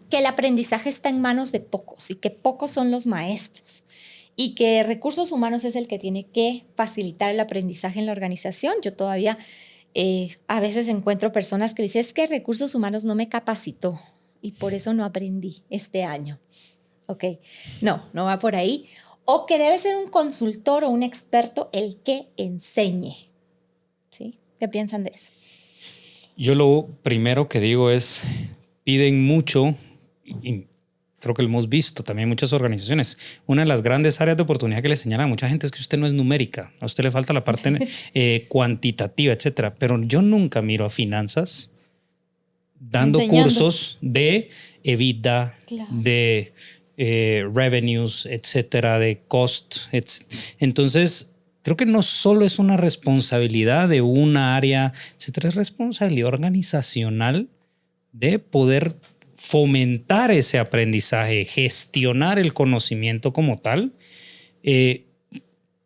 que el aprendizaje está en manos de pocos y que pocos son los maestros y que recursos humanos es el que tiene que facilitar el aprendizaje en la organización. Yo todavía a veces encuentro personas que dicen, es que recursos humanos no me capacitó y por eso no aprendí este año. Ok, no va por ahí. O que debe ser un consultor o un experto el que enseñe. ¿Sí? ¿Qué piensan de eso? Yo lo primero que digo es, piden mucho, y creo que lo hemos visto también en muchas organizaciones. Una de las grandes áreas de oportunidad que le señalan a mucha gente es que usted no es numérica, a usted le falta la parte cuantitativa, etcétera. Pero yo nunca miro a finanzas dando Enseñando. cursos de EBITDA, Claro. de revenues, etcétera, de cost. Entonces, creo que no solo es una responsabilidad de una área, se trae responsabilidad organizacional de poder fomentar ese aprendizaje, gestionar el conocimiento como tal.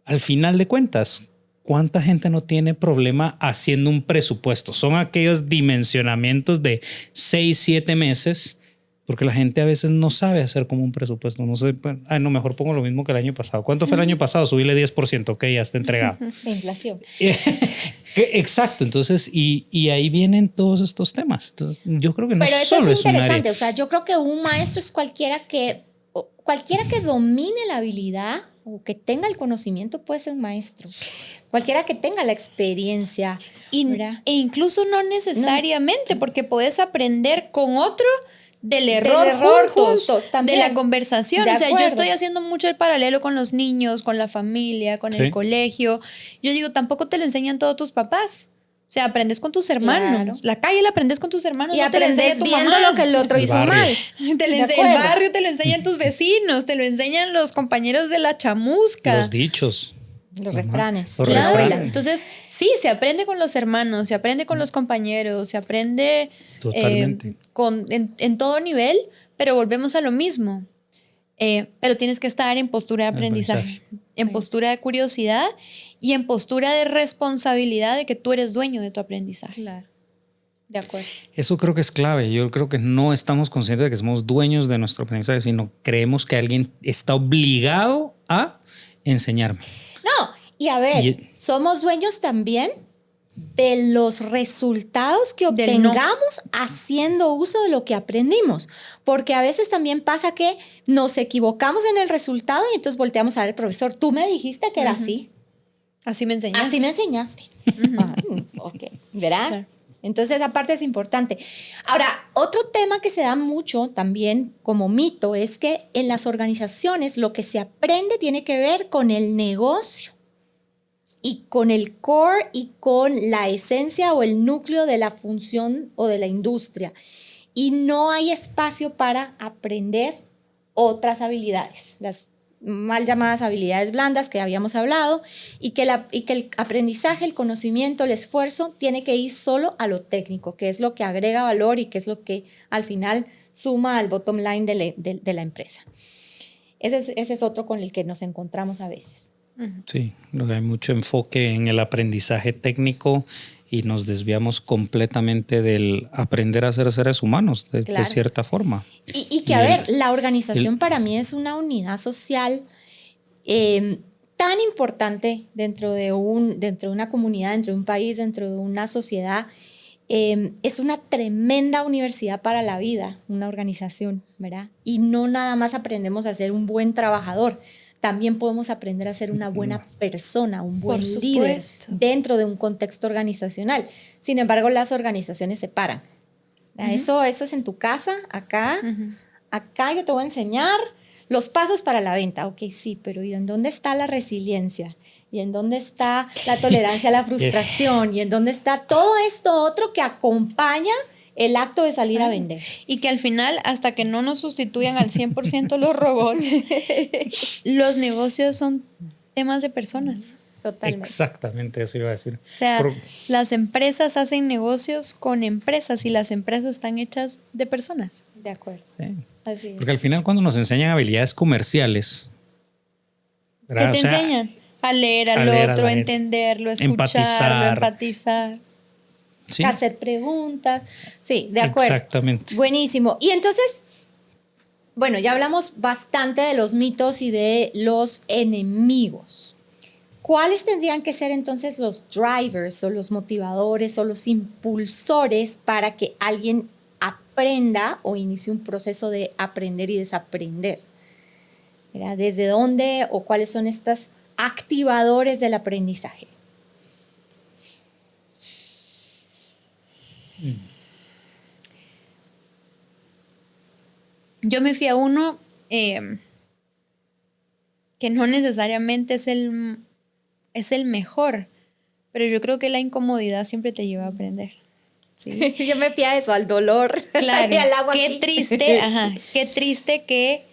Al final de cuentas, ¿cuánta gente no tiene problema haciendo un presupuesto? Son aquellos dimensionamientos de 6, 7 meses, porque la gente a veces no sabe hacer como un presupuesto. No sé, no, mejor pongo lo mismo que el año pasado. ¿Cuánto fue el año pasado? Subirle 10%, ok, ya está entregado. La inflación. Exacto, entonces, y ahí vienen todos estos temas. Entonces, yo creo que no Pero eso solo es es un área. interesante, o sea, yo creo que un maestro es cualquiera que domine la habilidad o que tenga el conocimiento puede ser un maestro. Cualquiera que tenga la experiencia. E incluso no necesariamente, porque puedes aprender con otro del error juntos también. De la conversación. O sea, yo estoy haciendo mucho el paralelo con los niños, con la familia, con el colegio. Yo digo, tampoco te lo enseñan todos tus papás. O sea, aprendes con tus hermanos. Claro. La calle la aprendes con tus hermanos. Y no aprendes te lo viendo mamá. Lo que el otro hizo mal. El barrio te lo enseñan tus vecinos, te lo enseñan los compañeros de la chamusca. Los dichos. Los refranes. Los refranes. Entonces, sí, se aprende con los hermanos, se aprende con los compañeros, se aprende en todo nivel, pero volvemos a lo mismo. Pero tienes que estar en postura de aprendizaje, en postura de curiosidad y en postura de responsabilidad de que tú eres dueño de tu aprendizaje. Claro. De acuerdo. Eso creo que es clave. Yo creo que no estamos conscientes de que somos dueños de nuestro aprendizaje, sino creemos que alguien está obligado a enseñarme. No, y a ver, somos dueños también de los resultados que obtengamos haciendo uso de lo que aprendimos. Porque a veces también pasa que nos equivocamos en el resultado y entonces volteamos a ver al profesor. Tú me dijiste que era así. Así me enseñaste. Así me enseñaste. Ok, ¿verdad? Claro. Entonces, esa parte es importante. Ahora, otro tema que se da mucho también como mito es que en las organizaciones lo que se aprende tiene que ver con el negocio y con el core y con la esencia o el núcleo de la función o de la industria. Y no hay espacio para aprender otras habilidades, las mal llamadas habilidades blandas que habíamos hablado, y que el aprendizaje, el conocimiento, el esfuerzo tiene que ir solo a lo técnico, que es lo que agrega valor y que es lo que al final suma al bottom line de la empresa. Ese es otro con el que nos encontramos a veces. Sí, hay mucho enfoque en el aprendizaje técnico y nos desviamos completamente del aprender a ser seres humanos de cierta forma. Y que, a ver, la organización para mí es una unidad social tan importante dentro de una comunidad, dentro de un país, dentro de una sociedad. Es una tremenda universidad para la vida, una organización, ¿verdad? Y no nada más aprendemos a ser un buen trabajador, también podemos aprender a ser una buena persona, un buen líder dentro de un contexto organizacional. Sin embargo, las organizaciones se paran. Eso es en tu casa, acá. Acá yo te voy a enseñar los pasos para la venta. Ok, sí, pero ¿y en dónde está la resiliencia? ¿Y en dónde está la tolerancia a la frustración? ¿Y en dónde está todo esto otro que acompaña el acto de salir a vender? Y que al final, hasta que no nos sustituyan al 100% los robots, los negocios son temas de personas. Totalmente. Exactamente, eso iba a decir. O sea, las empresas hacen negocios con empresas y las empresas están hechas de personas. De acuerdo. Sí. Así es. Porque al final cuando nos enseñan habilidades comerciales, ¿verdad? ¿Qué te enseñan? A leer al otro, a entenderlo, a escucharlo, empatizar. Sí. Hacer preguntas. Sí, de acuerdo. Exactamente. Buenísimo. Y entonces, bueno, ya hablamos bastante de los mitos y de los enemigos. ¿Cuáles tendrían que ser entonces los drivers o los motivadores o los impulsores para que alguien aprenda o inicie un proceso de aprender y desaprender? ¿Verdad? ¿Desde dónde o cuáles son estos activadores del aprendizaje? Yo me fui a uno que no necesariamente es el mejor, pero yo creo que la incomodidad siempre te lleva a aprender. ¿Sí? Yo me fui a eso, al dolor. Claro, y al agua qué aquí. Qué triste que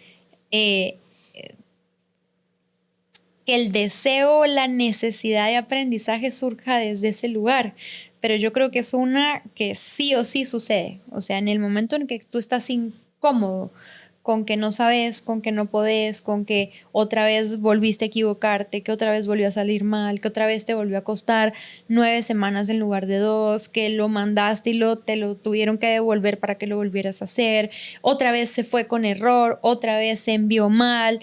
que el deseo, la necesidad de aprendizaje surja desde ese lugar. Pero yo creo que es una que sí o sí sucede. O sea, en el momento en que tú estás incómodo con que no sabes, con que no podés, con que otra vez volviste a equivocarte, que otra vez volvió a salir mal, que otra vez te volvió a costar 9 semanas en lugar de 2, que lo mandaste y te lo tuvieron que devolver para que lo volvieras a hacer, otra vez se fue con error, otra vez se envió mal.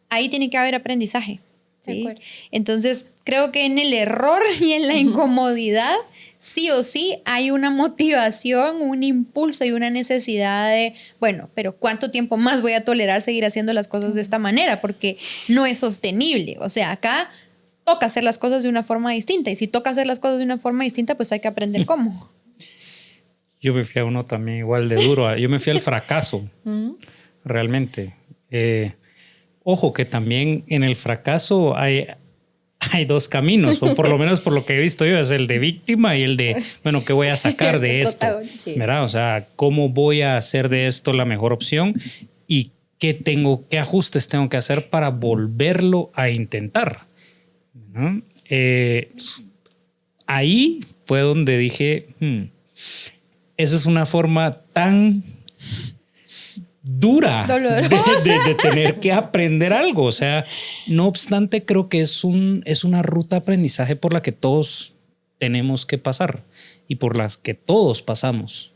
Ahí tiene que haber aprendizaje. ¿Sí? Entonces, creo que en el error y en la incomodidad, sí o sí hay una motivación, un impulso y una necesidad de, bueno, pero ¿cuánto tiempo más voy a tolerar seguir haciendo las cosas de esta manera? Porque no es sostenible. O sea, acá toca hacer las cosas de una forma distinta. Y si toca hacer las cosas de una forma distinta, pues hay que aprender cómo. Yo me fui a uno también igual de duro. Yo me fui al fracaso, realmente. Ojo, que también en el fracaso hay dos caminos, o por lo menos por lo que he visto yo, es el de víctima y el de, bueno, ¿qué voy a sacar de esto? Sí. ¿Verdad? O sea, ¿cómo voy a hacer de esto la mejor opción? ¿Y qué ajustes tengo que hacer para volverlo a intentar? ¿No? Ahí fue donde dije, esa es una forma tan dura de tener que aprender algo. O sea, no obstante, creo que es una ruta de aprendizaje por la que todos tenemos que pasar y por las que todos pasamos.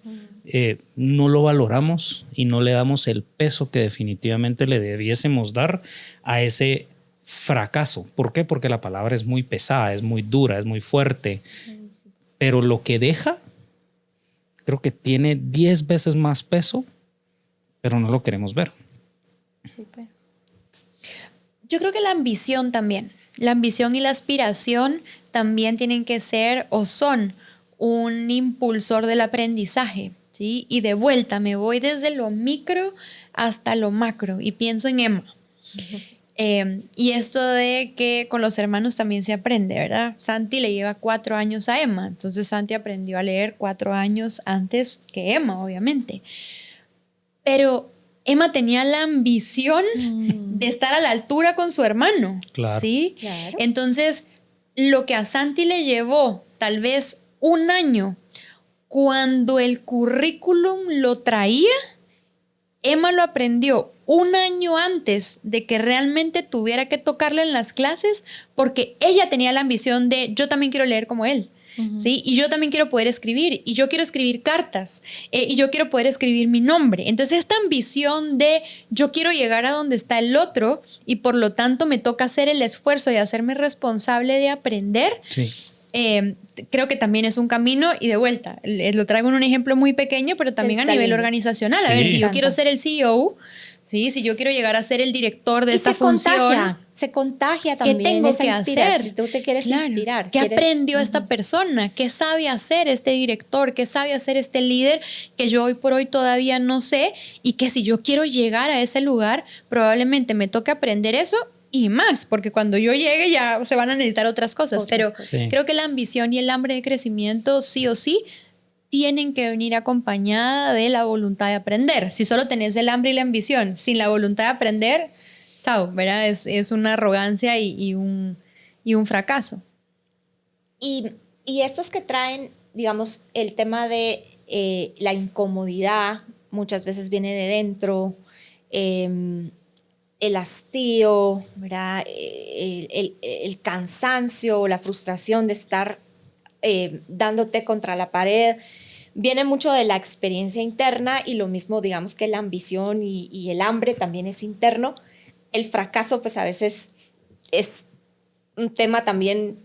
No lo valoramos y no le damos el peso que definitivamente le debiésemos dar a ese fracaso. ¿Por qué? Porque la palabra es muy pesada, es muy dura, es muy fuerte. Pero lo que deja, creo que tiene 10 veces más peso, pero no lo queremos ver. Súper. Yo creo que la ambición también. La ambición y la aspiración también tienen que ser o son un impulsor del aprendizaje, ¿sí? Y de vuelta me voy desde lo micro hasta lo macro y pienso en Emma. Y esto de que con los hermanos también se aprende, ¿verdad? Santi le lleva 4 años a Emma, entonces Santi aprendió a leer 4 años antes que Emma, obviamente. Pero Emma tenía la ambición de estar a la altura con su hermano. Claro. ¿Sí? Claro. Entonces, lo que a Santi le llevó tal vez 1 año, cuando el currículum lo traía, Emma lo aprendió 1 año antes de que realmente tuviera que tocarle en las clases, porque ella tenía la ambición de yo también quiero leer como él. ¿Sí? Y yo también quiero poder escribir, y yo quiero escribir cartas, y yo quiero poder escribir mi nombre. Entonces esta ambición de yo quiero llegar a donde está el otro y por lo tanto me toca hacer el esfuerzo y hacerme responsable de aprender. Sí. Creo que también es un camino y de vuelta, lo traigo en un ejemplo muy pequeño, pero también Está a nivel lindo. organizacional. Sí. A ver, si yo Me quiero encanta. ser el CEO, ¿sí? Si yo quiero llegar a ser el director de Y esta función, se contagia ¿qué también tengo esa que inspiración. hacer? Si tú te quieres Claro. inspirar. ¿Qué quieres- aprendió esta persona? ¿Qué sabe hacer este director? ¿Qué sabe hacer este líder que yo hoy por hoy todavía no sé? Y que si yo quiero llegar a ese lugar, probablemente me toque aprender eso y más, porque cuando yo llegue ya se van a necesitar otras cosas. Otras Pero cosas. Sí. creo que la ambición y el hambre de crecimiento sí o sí tienen que venir acompañada de la voluntad de aprender. Si solo tenés el hambre y la ambición sin la voluntad de aprender, chao, ¿verdad? Es una arrogancia y un fracaso. Y estos que traen, digamos, el tema de la incomodidad, muchas veces viene de dentro, el hastío, ¿verdad? El cansancio, la frustración de estar dándote contra la pared, viene mucho de la experiencia interna y lo mismo, digamos, que la ambición y el hambre también es interno. El fracaso, pues a veces es un tema también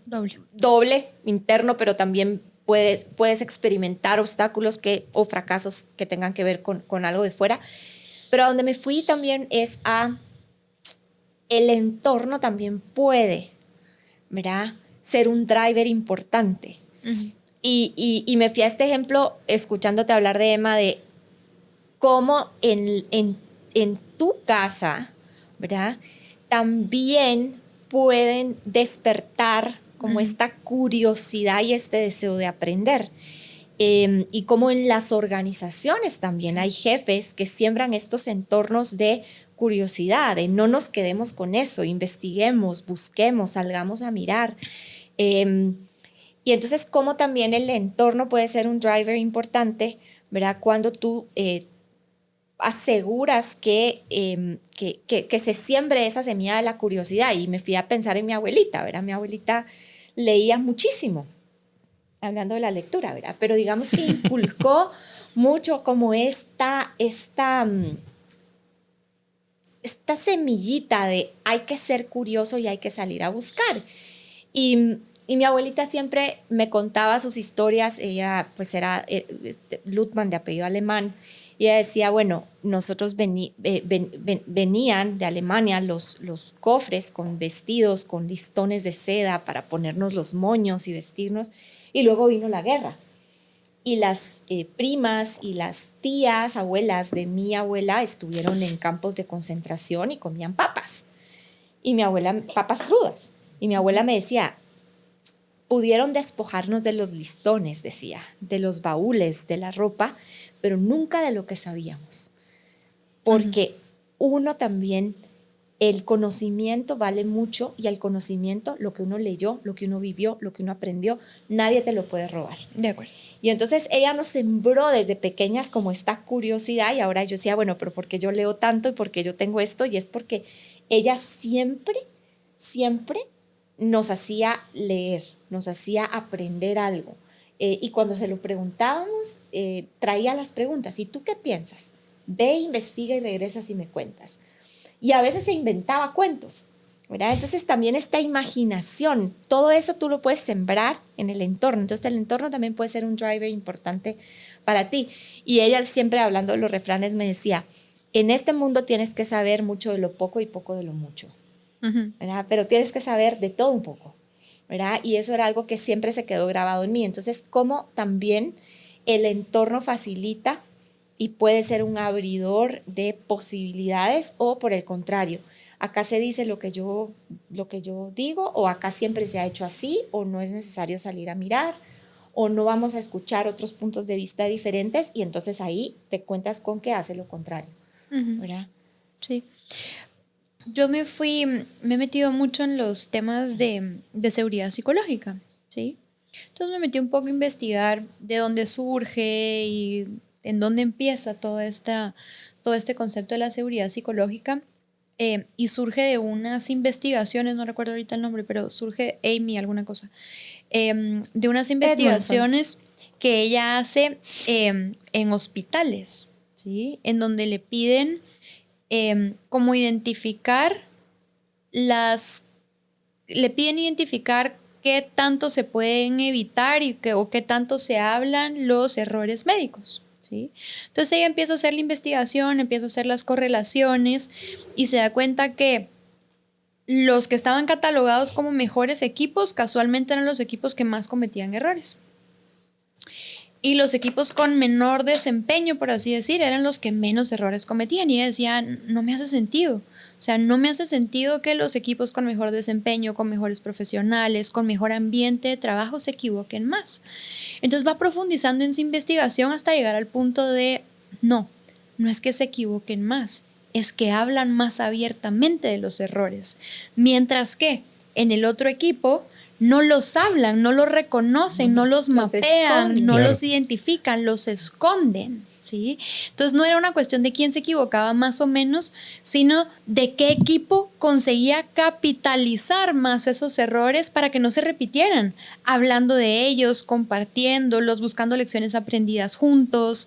doble, interno, pero también puedes experimentar obstáculos o fracasos que tengan que ver con algo de fuera. Pero a donde me fui también es a el entorno también puede, ¿verdad?, ser un driver importante. Uh-huh. Y me fui a este ejemplo escuchándote hablar de Emma, de cómo en tu casa, ¿verdad?, también pueden despertar como esta curiosidad y este deseo de aprender. Y como en las organizaciones también hay jefes que siembran estos entornos de curiosidad, de no nos quedemos con eso, investiguemos, busquemos, salgamos a mirar. Y entonces como también el entorno puede ser un driver importante, ¿verdad? Cuando tú aseguras que se siembre esa semilla de la curiosidad. Y me fui a pensar en mi abuelita, ¿verdad? Mi abuelita leía muchísimo, hablando de la lectura, ¿verdad? Pero digamos que inculcó mucho como esta semillita de hay que ser curioso y hay que salir a buscar. Y mi abuelita siempre me contaba sus historias. Ella pues era Lutman, de apellido alemán, y ella decía, bueno, nosotros venían de Alemania los cofres con vestidos, con listones de seda para ponernos los moños y vestirnos, y luego vino la guerra. Y las primas y las tías, abuelas de mi abuela estuvieron en campos de concentración y comían papas. Y mi abuela, papas crudas. Y mi abuela me decía, pudieron despojarnos de los listones, decía, de los baúles, de la ropa, pero nunca de lo que sabíamos. Porque uno también, el conocimiento vale mucho, y el conocimiento, lo que uno leyó, lo que uno vivió, lo que uno aprendió, nadie te lo puede robar. De acuerdo. Y entonces ella nos sembró desde pequeñas como esta curiosidad, y ahora yo decía, bueno, pero ¿por qué yo leo tanto y por qué yo tengo esto? Y es porque ella siempre nos hacía leer, nos hacía aprender algo. Y cuando se lo preguntábamos, traía las preguntas. ¿Y tú qué piensas? Ve, investiga y regresas y me cuentas. Y a veces se inventaba cuentos, ¿verdad? Entonces también esta imaginación, todo eso tú lo puedes sembrar en el entorno. Entonces el entorno también puede ser un driver importante para ti. Y ella siempre, hablando de los refranes, me decía, en este mundo tienes que saber mucho de lo poco y poco de lo mucho, ¿verdad? Pero tienes que saber de todo un poco, ¿verdad? Y eso era algo que siempre se quedó grabado en mí. Entonces, cómo también el entorno facilita y puede ser un abridor de posibilidades, o por el contrario, acá se dice lo que yo digo, o acá siempre se ha hecho así, o no es necesario salir a mirar, o no vamos a escuchar otros puntos de vista diferentes, y entonces ahí te cuentas con que hace lo contrario, ¿verdad? Sí. Yo me he metido mucho en los temas de seguridad psicológica, ¿sí? Entonces me metí un poco a investigar de dónde surge y en dónde empieza todo este concepto de la seguridad psicológica. Y surge de unas investigaciones, no recuerdo ahorita el nombre, pero surge Amy alguna cosa, de unas investigaciones que ella hace en hospitales, ¿sí? En donde le piden como identificar qué tanto se pueden evitar o qué tanto se hablan los errores médicos, ¿sí? Entonces ella empieza a hacer la investigación, empieza a hacer las correlaciones y se da cuenta que los que estaban catalogados como mejores equipos casualmente eran los equipos que más cometían errores. Y los equipos con menor desempeño, por así decir, eran los que menos errores cometían. Y ella decía, no me hace sentido. O sea, no me hace sentido que los equipos con mejor desempeño, con mejores profesionales, con mejor ambiente de trabajo se equivoquen más. Entonces va profundizando en su investigación hasta llegar al punto de, no es que se equivoquen más, es que hablan más abiertamente de los errores. Mientras que en el otro equipo no los hablan, no los reconocen, no los mapean, no los identifican, los esconden, ¿sí? Entonces no era una cuestión de quién se equivocaba más o menos, sino de qué equipo conseguía capitalizar más esos errores para que no se repitieran, hablando de ellos, compartiéndolos, buscando lecciones aprendidas juntos.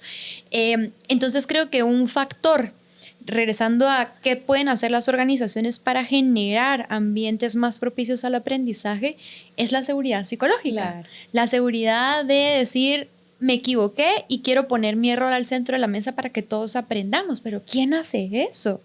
Entonces creo que un factor, regresando a qué pueden hacer las organizaciones para generar ambientes más propicios al aprendizaje, es la seguridad psicológica. Claro. La seguridad de decir, me equivoqué y quiero poner mi error al centro de la mesa para que todos aprendamos. Pero ¿quién hace eso?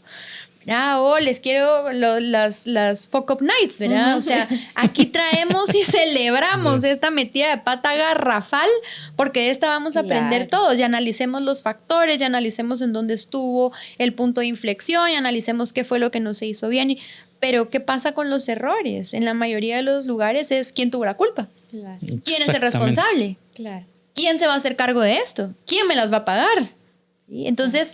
Les quiero las Fuck Up Nights, ¿verdad? O sea, aquí traemos y celebramos esta metida de pata garrafal, porque de esta vamos a aprender todos. Ya analicemos los factores, ya analicemos en dónde estuvo el punto de inflexión, ya analicemos qué fue lo que no se hizo bien. Pero ¿qué pasa con los errores? En la mayoría de los lugares es quién tuvo la culpa. Claro. ¿Quién es el responsable? Claro. ¿quién se va a hacer cargo de esto? ¿Quién me las va a pagar? ¿Sí? Entonces,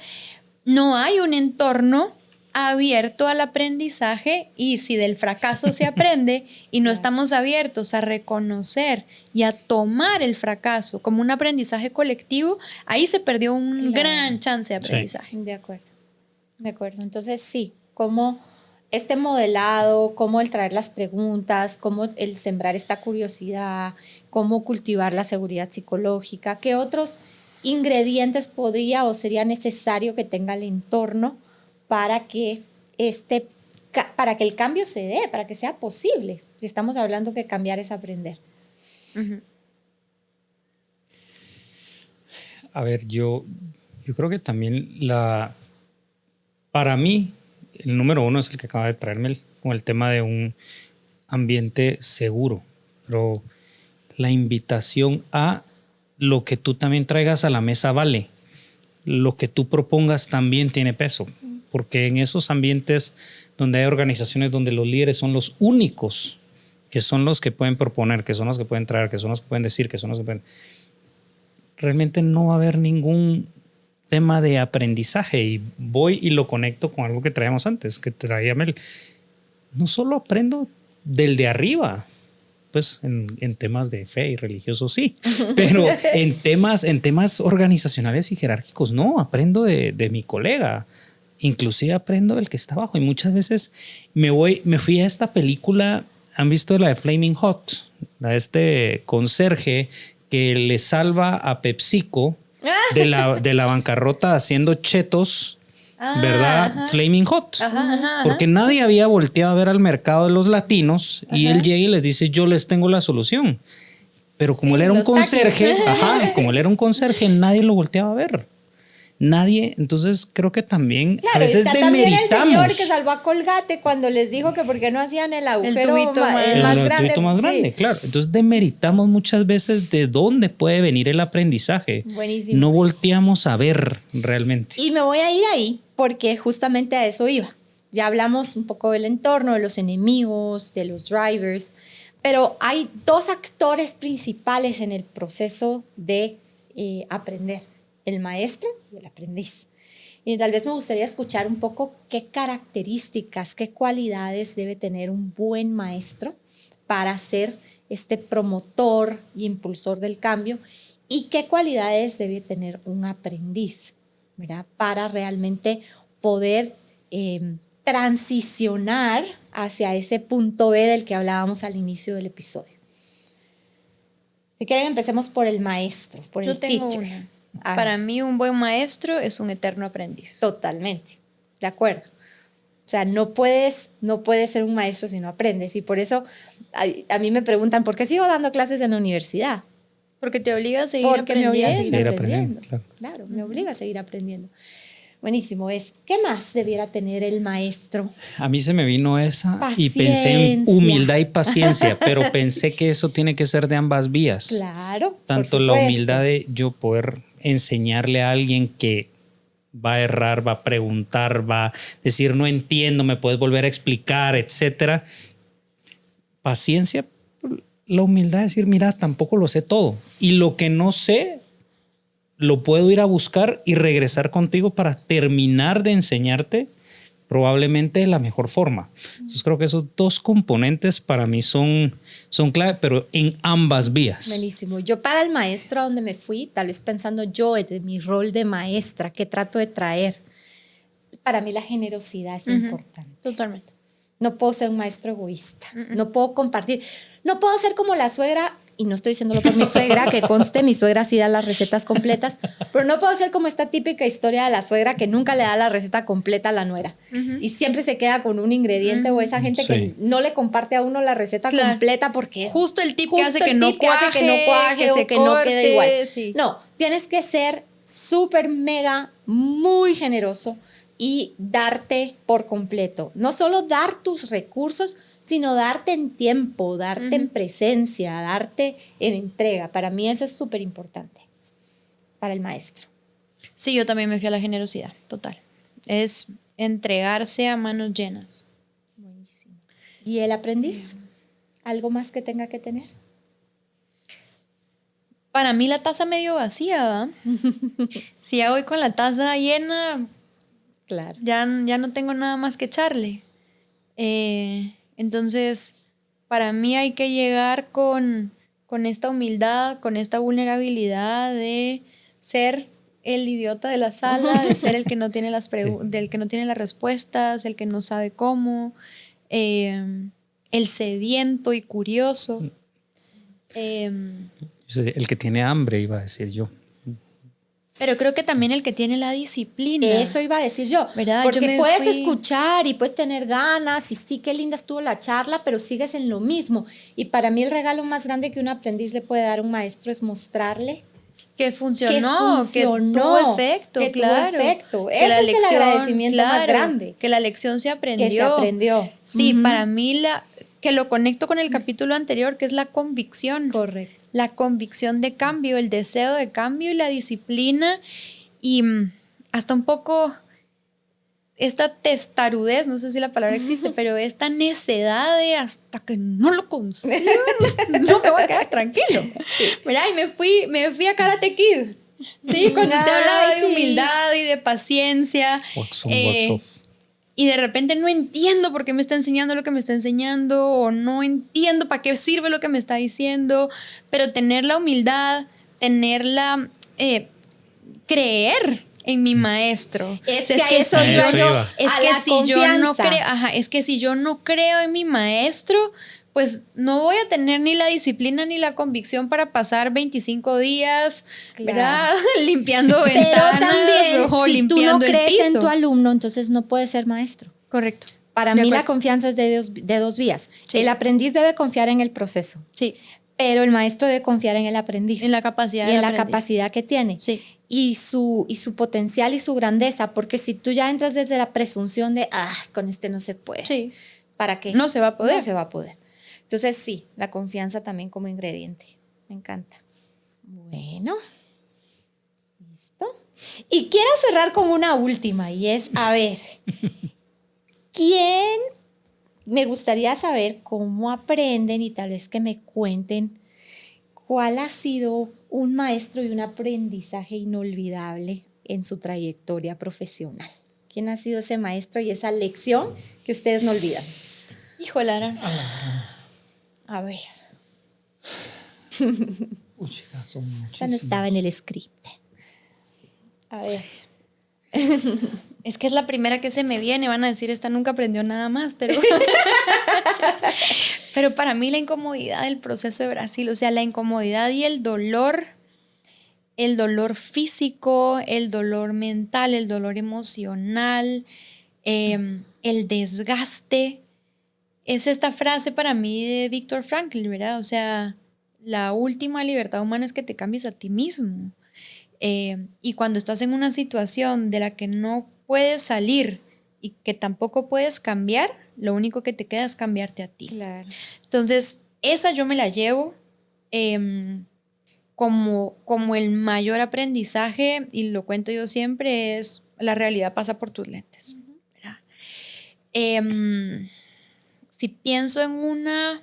no hay un entorno abierto al aprendizaje, y si del fracaso se aprende y no Claro. estamos abiertos a reconocer y a tomar el fracaso como un aprendizaje colectivo, ahí se perdió un Claro. gran chance de aprendizaje. De acuerdo. De acuerdo. Entonces, sí, como este modelado, cómo el traer las preguntas, cómo el sembrar esta curiosidad, cómo cultivar la seguridad psicológica, qué otros ingredientes podría o sería necesario que tenga el entorno para que para que el cambio se dé, para que sea posible. Si estamos hablando que cambiar es aprender. Ujú. A ver, yo creo que también para mí, el número uno es el que acaba de traerme con el tema de un ambiente seguro, pero la invitación a lo que tú también traigas a la mesa vale. Lo que tú propongas también tiene peso, porque en esos ambientes donde hay organizaciones donde los líderes son los únicos, que son los que pueden proponer, que son los que pueden traer, que son los que pueden decir, que son los que pueden... Realmente no va a haber ningún tema de aprendizaje, y voy y lo conecto con algo que traíamos antes, que traía Mel. No solo aprendo del de arriba, pues en temas de fe y religiosos sí, pero en temas organizacionales y jerárquicos no, aprendo de mi colega, inclusive aprendo del que está abajo, y muchas veces me fui a esta película. ¿Han visto la de Flaming Hot? La de este conserje que le salva a PepsiCo de la bancarrota haciendo chetos, ¿verdad? Ajá. Flaming Hot. Ajá. Porque nadie había volteado a ver al mercado de los latinos, y él llega y les dice, yo les tengo la solución. Pero como Sí, él era un los taquis. conserje, como él era un conserje, nadie lo volteaba a ver. Nadie. Entonces creo que también a Claro, veces está también el demeritamos. señor que salvó a Colgate cuando les dijo que por qué no hacían el agujero tubito el más- más El grande. tubito más grande, Sí. claro. Entonces demeritamos muchas veces de dónde puede venir el aprendizaje. Buenísimo. No volteamos a ver realmente. Y me voy a ir ahí porque justamente a eso iba. Ya hablamos un poco del entorno, de los enemigos, de los drivers, pero hay dos actores principales en el proceso de aprender, el maestro y el aprendiz. Y tal vez me gustaría escuchar un poco qué características, qué cualidades debe tener un buen maestro para ser este promotor y impulsor del cambio, y qué cualidades debe tener un aprendiz, ¿verdad? Para realmente poder transicionar hacia ese punto B del que hablábamos al inicio del episodio. Si quieren, empecemos por el maestro, por Yo el tengo teacher. una. A Para ver. mí, un buen maestro es un eterno aprendiz. Totalmente, de acuerdo. O sea, no puedes ser un maestro si no aprendes. Y por eso a mí me preguntan, ¿por qué sigo dando clases en la universidad? Porque te obliga a seguir Porque me obliga a seguir Seguir aprendiendo. aprendiendo, Claro, me obliga a seguir aprendiendo. Buenísimo. ¿Qué más debiera tener el maestro? A mí se me vino esa y pensé en Paciencia. humildad y paciencia, pero pensé que eso tiene que ser de ambas vías. Claro. Tanto por la supuesto. humildad de yo poder enseñarle a alguien que va a errar, va a preguntar, va a decir no entiendo, me puedes volver a explicar, etcétera. Paciencia, la humildad de decir mira, tampoco lo sé todo, y lo que no sé lo puedo ir a buscar y regresar contigo para terminar de enseñarte probablemente de la mejor forma. Entonces creo que esos dos componentes para mí son clave, pero en ambas vías. Buenísimo. Yo para el maestro a donde me fui, tal vez pensando yo desde mi rol de maestra, ¿qué trato de traer? Para mí la generosidad es importante. Totalmente. No puedo ser un maestro egoísta. No puedo compartir. No puedo ser como la suegra, y no estoy diciéndolo por mi suegra, que conste, mi suegra sí da las recetas completas, pero no puedo ser como esta típica historia de la suegra que nunca le da la receta completa a la nuera. Y siempre se queda con un ingrediente, o esa gente que no le comparte a uno la receta completa porque es justo el tip que justo hace que el no tip que hace que no cuaje se o que no quede igual. sí. No, tienes que ser súper mega, muy generoso y darte por completo. No solo dar tus recursos, sino darte en tiempo, darte en presencia, darte en entrega. Para mí eso es súper importante para el maestro. Sí, yo también me fui a la generosidad, total. Es entregarse a manos llenas. Buenísimo. ¿Y el aprendiz? ¿Algo más que tenga que tener? Para mí la taza medio vacía, ¿va? Si ya voy con la taza llena, Claro. ya no tengo nada más que echarle. Entonces, para mí hay que llegar con esta humildad, con esta vulnerabilidad de ser el idiota de la sala, de ser el que no tiene del que no tiene las respuestas, el que no sabe cómo, el sediento y curioso. El que tiene hambre, iba a decir yo. Pero creo que también el que tiene la disciplina. Eso iba a decir yo, ¿Verdad? porque Yo me puedes fui- escuchar y puedes tener ganas y sí, qué linda estuvo la charla, pero sigues en lo mismo. Y para mí el regalo más grande que un aprendiz le puede dar a un maestro es mostrarle Que funcionó, que tuvo efecto, que claro. tuvo efecto. Que Ese es el agradecimiento más grande. Que la lección se aprendió. Que se aprendió. Sí, Ujú. para mí que lo conecto con el capítulo anterior, que es la convicción. Correcto. La convicción de cambio, el deseo de cambio y la disciplina y hasta un poco esta testarudez, no sé si la palabra existe, pero esta necedad de hasta que no lo consiga, no me voy a quedar tranquilo. ¿Verdad? Y me fui a Karate Kid. Sí, cuando usted hablaba de humildad y de paciencia. Wax on, wax off. Y de repente no entiendo por qué me está enseñando lo que me está enseñando o no entiendo para qué sirve lo que me está diciendo, pero tener la humildad, creer en mi maestro. Es que a eso iba yo. Es A que la si yo no confianza. creo, es que si yo no creo en mi maestro, pues no voy a tener ni la disciplina ni la convicción para pasar 25 días, Claro. ¿verdad? Limpiando Pero ventanas también, o si tú limpiando no el crees en piso. tu alumno, entonces no puedes ser maestro. Correcto. Para De mí la acuerdo. confianza es de dos vías. Sí. El aprendiz debe confiar en el proceso, Sí, pero el maestro debe confiar en el aprendiz. en la capacidad y en del la aprendiz. capacidad que tiene. Sí. Y su potencial y su grandeza, porque si tú ya entras desde la presunción de, con este no se puede. Sí. ¿Para qué? No se va a poder. No se va a poder. Entonces sí, la confianza también como ingrediente. Me encanta. Bueno. Listo. Y quiero cerrar con una última y es, a ver, ¿quién? Me gustaría saber cómo aprenden y tal vez que me cuenten cuál ha sido un maestro y un aprendizaje inolvidable en su trayectoria profesional. ¿Quién ha sido ese maestro y esa lección que ustedes no olvidan? Hijo, Lara. A ver, Uy, chicas, son esa no muchísimas. estaba en el script. A ver. Es que es la primera que se me viene. Van a decir, esta nunca aprendió nada más, pero... pero para mí la incomodidad del proceso de Brasil, o sea, la incomodidad y el dolor físico, el dolor mental, el dolor emocional, el desgaste. Es esta frase para mí de Viktor Frankl, ¿verdad? O sea, la última libertad humana es que te cambies a ti mismo. Y cuando estás en una situación de la que no puedes salir y que tampoco puedes cambiar, lo único que te queda es cambiarte a ti. Claro. Entonces, esa yo me la llevo como el mayor aprendizaje, y lo cuento yo siempre, es la realidad pasa por tus lentes. ¿Verdad? Si pienso en una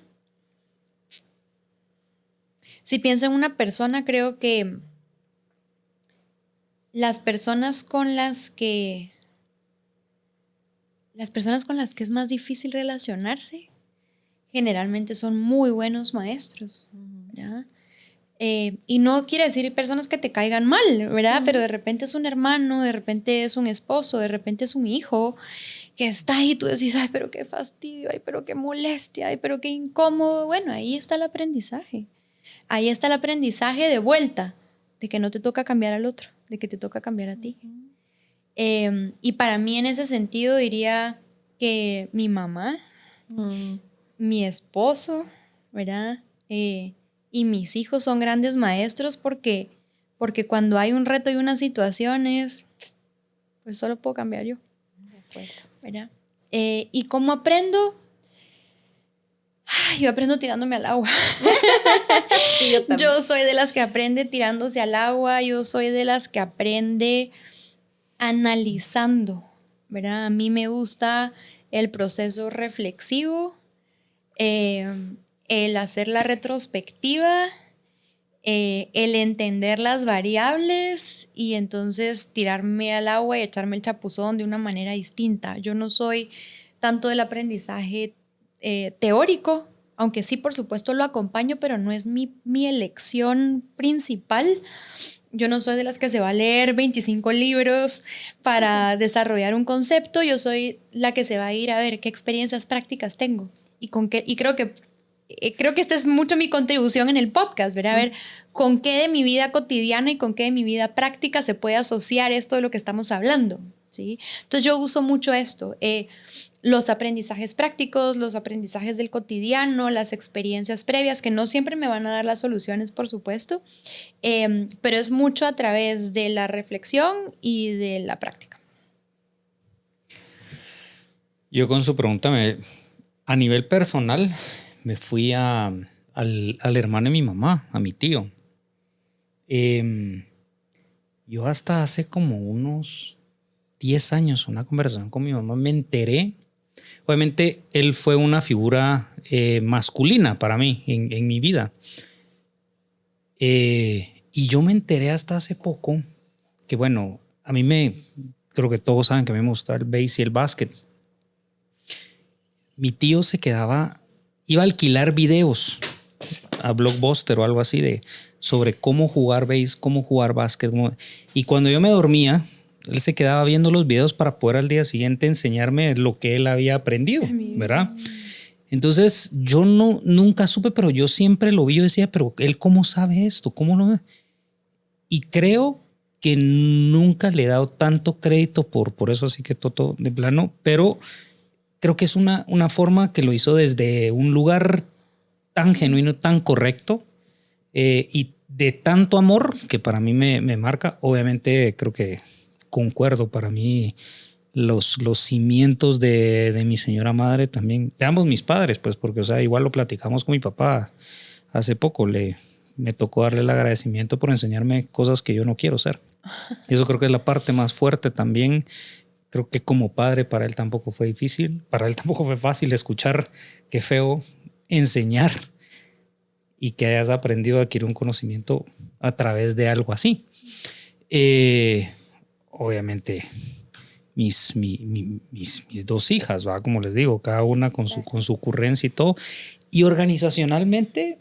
persona, creo que las personas con las que es más difícil relacionarse generalmente son muy buenos maestros, ¿verdad? Y no quiere decir personas que te caigan mal, ¿verdad? Pero de repente es un hermano, de repente es un esposo, de repente es un hijo que está ahí y tú decís, ay, pero qué fastidio, ay, pero qué molestia, ay, pero qué incómodo. Bueno, ahí está el aprendizaje. Ahí está el aprendizaje de vuelta, de que no te toca cambiar al otro, de que te toca cambiar a ti. Y para mí en ese sentido diría que mi mamá, mi esposo, ¿verdad? Y mis hijos son grandes maestros porque cuando hay un reto y una situación pues solo puedo cambiar yo. De acuerdo. ¿Verdad? ¿Y cómo aprendo? Yo aprendo tirándome al agua. Sí, yo también. Yo soy de las que aprende tirándose al agua, yo soy de las que aprende analizando, ¿verdad? A mí me gusta el proceso reflexivo, el hacer la retrospectiva, el entender las variables y entonces tirarme al agua y echarme el chapuzón de una manera distinta. Yo no soy tanto del aprendizaje teórico, aunque sí, por supuesto, lo acompaño, pero no es mi elección principal. Yo no soy de las que se va a leer 25 libros para desarrollar un concepto. Yo soy la que se va a ir a ver qué experiencias prácticas tengo y con qué, y creo que esta es mucho mi contribución en el podcast, ¿verdad? A ver con qué de mi vida cotidiana y con qué de mi vida práctica se puede asociar esto de lo que estamos hablando, ¿sí? Entonces yo uso mucho esto, los aprendizajes prácticos, los aprendizajes del cotidiano, las experiencias previas, que no siempre me van a dar las soluciones, por supuesto, pero es mucho a través de la reflexión y de la práctica. Yo con su pregunta, a nivel personal, me fui al hermano de mi mamá, a mi tío. Yo hasta hace como unos 10 años, una conversación con mi mamá, me enteré. Obviamente, él fue una figura masculina para mí en mi vida. Y yo me enteré hasta hace poco que, bueno, creo que todos saben que a mí me gusta el béis y el básquet. Mi tío iba a alquilar videos a Blockbuster o algo así sobre cómo jugar béis, cómo jugar básquet. Y cuando yo me dormía, él se quedaba viendo los videos para poder al día siguiente enseñarme lo que él había aprendido, ¿verdad? Entonces yo nunca supe, pero yo siempre lo vi. Yo decía, pero él ¿cómo sabe esto? ¿Cómo lo ve? Y creo que nunca le he dado tanto crédito por eso, así que todo de plano, pero creo que es una forma que lo hizo desde un lugar tan genuino, tan correcto y de tanto amor que para mí me marca. Obviamente creo que concuerdo, para mí los cimientos de mi señora madre también, de ambos mis padres, pues porque, o sea, igual lo platicamos con mi papá hace poco, me tocó darle el agradecimiento por enseñarme cosas que yo no quiero ser. Eso creo que es la parte más fuerte también. Creo que como padre para él tampoco fue difícil, para él tampoco fue fácil escuchar qué feo enseñar y que hayas aprendido a adquirir un conocimiento a través de algo así. Obviamente mis dos hijas, ¿va? Como les digo, cada una con su ocurrencia y todo. Y organizacionalmente,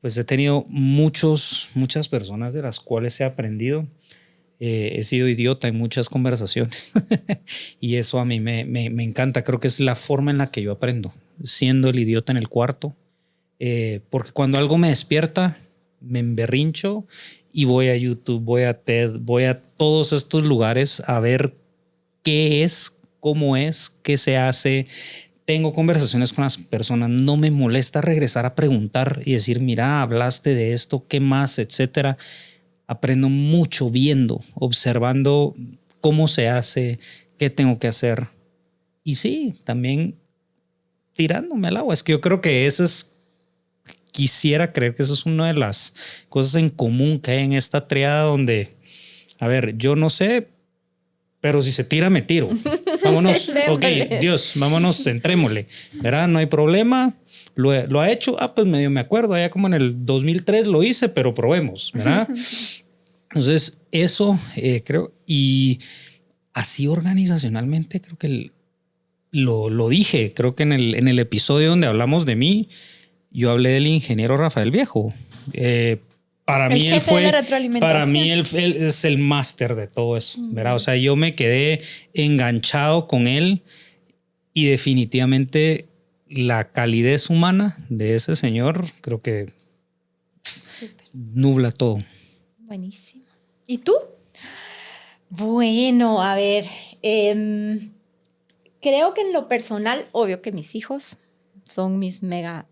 pues he tenido muchas personas de las cuales he aprendido. He sido idiota en muchas conversaciones y eso a mí me encanta. Creo que es la forma en la que yo aprendo, siendo el idiota en el cuarto, porque cuando algo me despierta, me emberrincho y voy a YouTube, voy a TED, voy a todos estos lugares a ver qué es, cómo es, qué se hace. Tengo conversaciones con las personas, no me molesta regresar a preguntar y decir, mira, hablaste de esto, ¿qué más?, etcétera. Aprendo mucho viendo, observando cómo se hace, qué tengo que hacer. Y sí, también tirándome al agua. Es que yo creo que quisiera creer que eso es una de las cosas en común que hay en esta triada donde, a ver, yo no sé, pero si se tira, me tiro. Vámonos, ok, Dios, vámonos, entrémosle, ¿verdad? No hay problema. Lo ha hecho, pues medio me acuerdo, allá como en el 2003 lo hice, pero probemos, ¿verdad? Entonces, eso creo, y así organizacionalmente creo que lo dije, creo que en el episodio donde hablamos de mí, yo hablé del ingeniero Rafael Viejo. Para mí él es el máster de todo eso, ¿verdad? O sea, yo me quedé enganchado con él y definitivamente la calidez humana de ese señor creo que nubla todo. Buenísimo. ¿Y tú? Bueno, a ver, creo que en lo personal, obvio que mis hijos son mis mega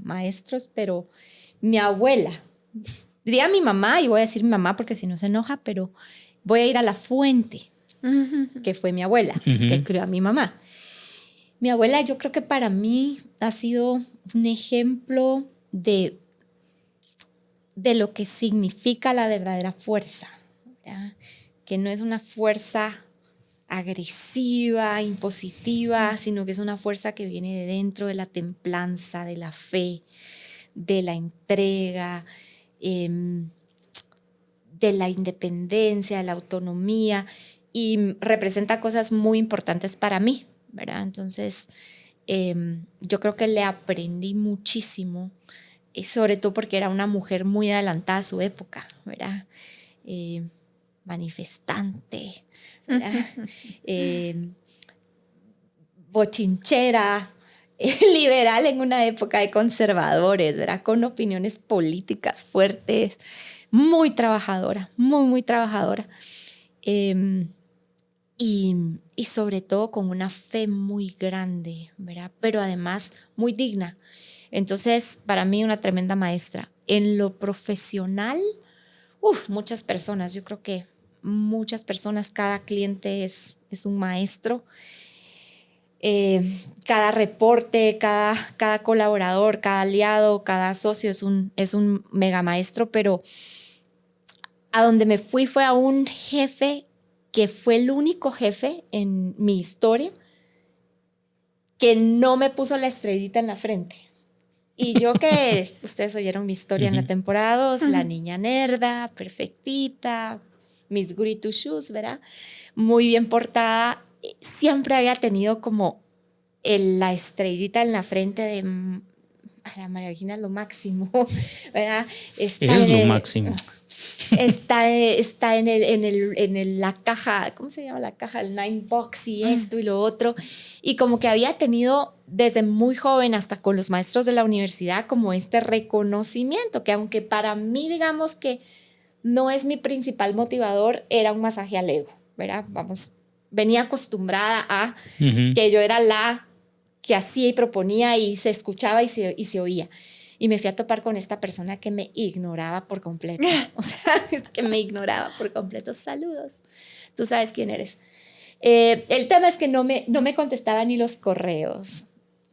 maestros, pero mi abuela, diría mi mamá, y voy a decir mi mamá porque si no se enoja, pero voy a ir a la fuente, que fue mi abuela, que crió a mi mamá. Mi abuela, yo creo que para mí ha sido un ejemplo de lo que significa la verdadera fuerza, ¿verdad? Que no es una fuerza agresiva, impositiva, sino que es una fuerza que viene de dentro de la templanza, de la fe, de la entrega, de la independencia, de la autonomía, y representa cosas muy importantes para mí, ¿verdad? Entonces, yo creo que le aprendí muchísimo, sobre todo porque era una mujer muy adelantada a su época, ¿verdad? Manifestante, ¿verdad? Bochinchera, liberal en una época de conservadores, ¿verdad? Con opiniones políticas fuertes, muy trabajadora, muy, muy trabajadora. Y sobre todo con una fe muy grande, ¿verdad? Pero además muy digna. Entonces, para mí una tremenda maestra. En lo profesional, muchas personas, yo creo que muchas personas, cada cliente es un maestro. Cada reporte, cada colaborador, cada aliado, cada socio es un mega maestro, pero a donde me fui fue a un jefe que fue el único jefe en mi historia que no me puso la estrellita en la frente. Y yo que ustedes oyeron mi historia en la temporada 2, la niña nerda, perfectita, mis goody two shoes, ¿verdad? Muy bien portada. Siempre había tenido como la estrellita en la frente de a la María Virginia es lo máximo, ¿verdad? Está es lo máximo. Está en la caja, ¿cómo se llama la caja? El 9box y esto y lo otro. Y como que había tenido desde muy joven hasta con los maestros de la universidad como este reconocimiento, que aunque para mí digamos que no es mi principal motivador, era un masaje al ego, ¿verdad? Vamos, venía acostumbrada a que yo era la que hacía y proponía y se escuchaba y se oía. Y me fui a topar con esta persona que me ignoraba por completo. O sea, es que me ignoraba por completo. Saludos. Tú sabes quién eres. El tema es que no me contestaba ni los correos.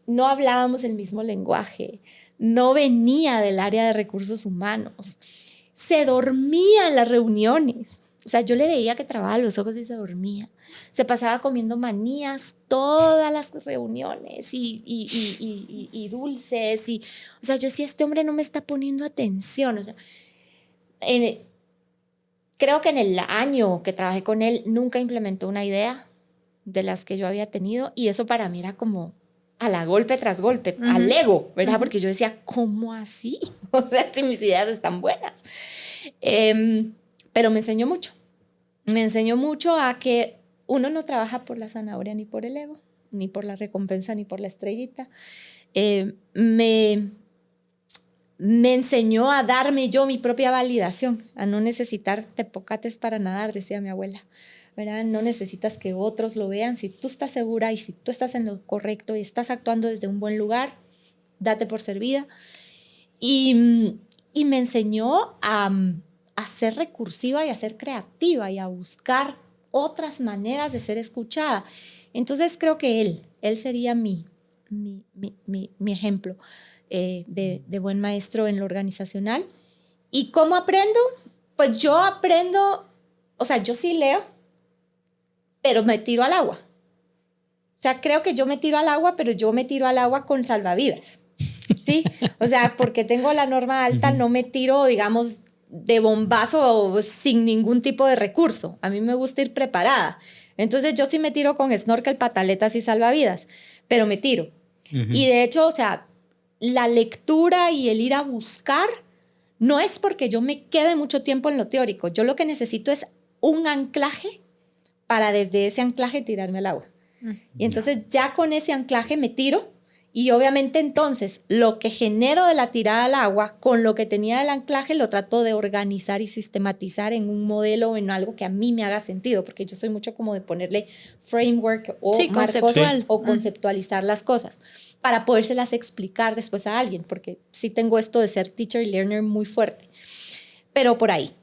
No hablábamos el mismo lenguaje. No venía del área de recursos humanos. Se dormía en las reuniones. O sea, yo le veía que trababa los ojos y se dormía. Se pasaba comiendo manías todas las reuniones y dulces. O sea, yo decía, este hombre no me está poniendo atención. O sea, creo que en el año que trabajé con él nunca implementó una idea de las que yo había tenido y eso para mí era como a la golpe tras golpe, al ego, ¿verdad? Porque yo decía, ¿cómo así? O sea, si mis ideas están buenas. Pero me enseñó mucho. Me enseñó mucho a que uno no trabaja por la zanahoria ni por el ego, ni por la recompensa, ni por la estrellita. Me enseñó a darme yo mi propia validación, a no necesitar tepocates para nadar, decía mi abuela, ¿verdad? No necesitas que otros lo vean. Si tú estás segura y si tú estás en lo correcto y estás actuando desde un buen lugar, date por servida. Y me enseñó a ser recursiva y a ser creativa y a buscar otras maneras de ser escuchada. Entonces creo que él sería mi ejemplo de buen maestro en lo organizacional. ¿Y cómo aprendo? Pues yo aprendo, o sea, yo sí leo, pero me tiro al agua. O sea, creo que yo me tiro al agua, pero yo me tiro al agua con salvavidas. ¿Sí? O sea, porque tengo la norma alta, no me tiro, digamos, de bombazo sin ningún tipo de recurso. A mí me gusta ir preparada. Entonces yo sí me tiro con snorkel, pataletas y salvavidas, pero me tiro. Y de hecho, o sea, la lectura y el ir a buscar no es porque yo me quede mucho tiempo en lo teórico. Yo lo que necesito es un anclaje para desde ese anclaje tirarme al agua. Y entonces ya con ese anclaje me tiro. Y obviamente entonces lo que genero de la tirada al agua con lo que tenía del anclaje lo trato de organizar y sistematizar en un modelo o en algo que a mí me haga sentido, porque yo soy mucho como de ponerle framework o marcos o conceptualizar las cosas para podérselas explicar después a alguien, porque sí tengo esto de ser teacher y learner muy fuerte, pero por ahí.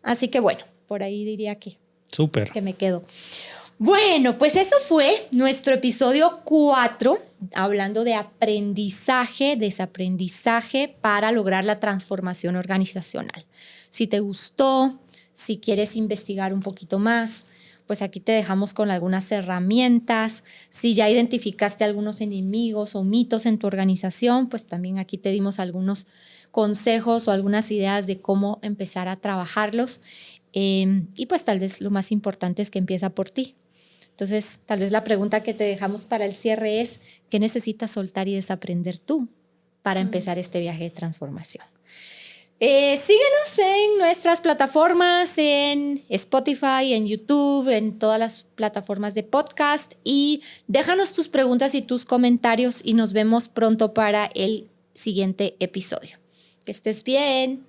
Así que bueno, por ahí diría que me quedo. Bueno, pues eso fue nuestro episodio 4, hablando de aprendizaje, desaprendizaje para lograr la transformación organizacional. Si te gustó, si quieres investigar un poquito más, pues aquí te dejamos con algunas herramientas. Si ya identificaste algunos enemigos o mitos en tu organización, pues también aquí te dimos algunos consejos o algunas ideas de cómo empezar a trabajarlos. Y pues tal vez lo más importante es que empieza por ti. Entonces, tal vez la pregunta que te dejamos para el cierre es, ¿qué necesitas soltar y desaprender tú para empezar este viaje de transformación? Síguenos en nuestras plataformas, en Spotify, en YouTube, en todas las plataformas de podcast y déjanos tus preguntas y tus comentarios y nos vemos pronto para el siguiente episodio. Que estés bien.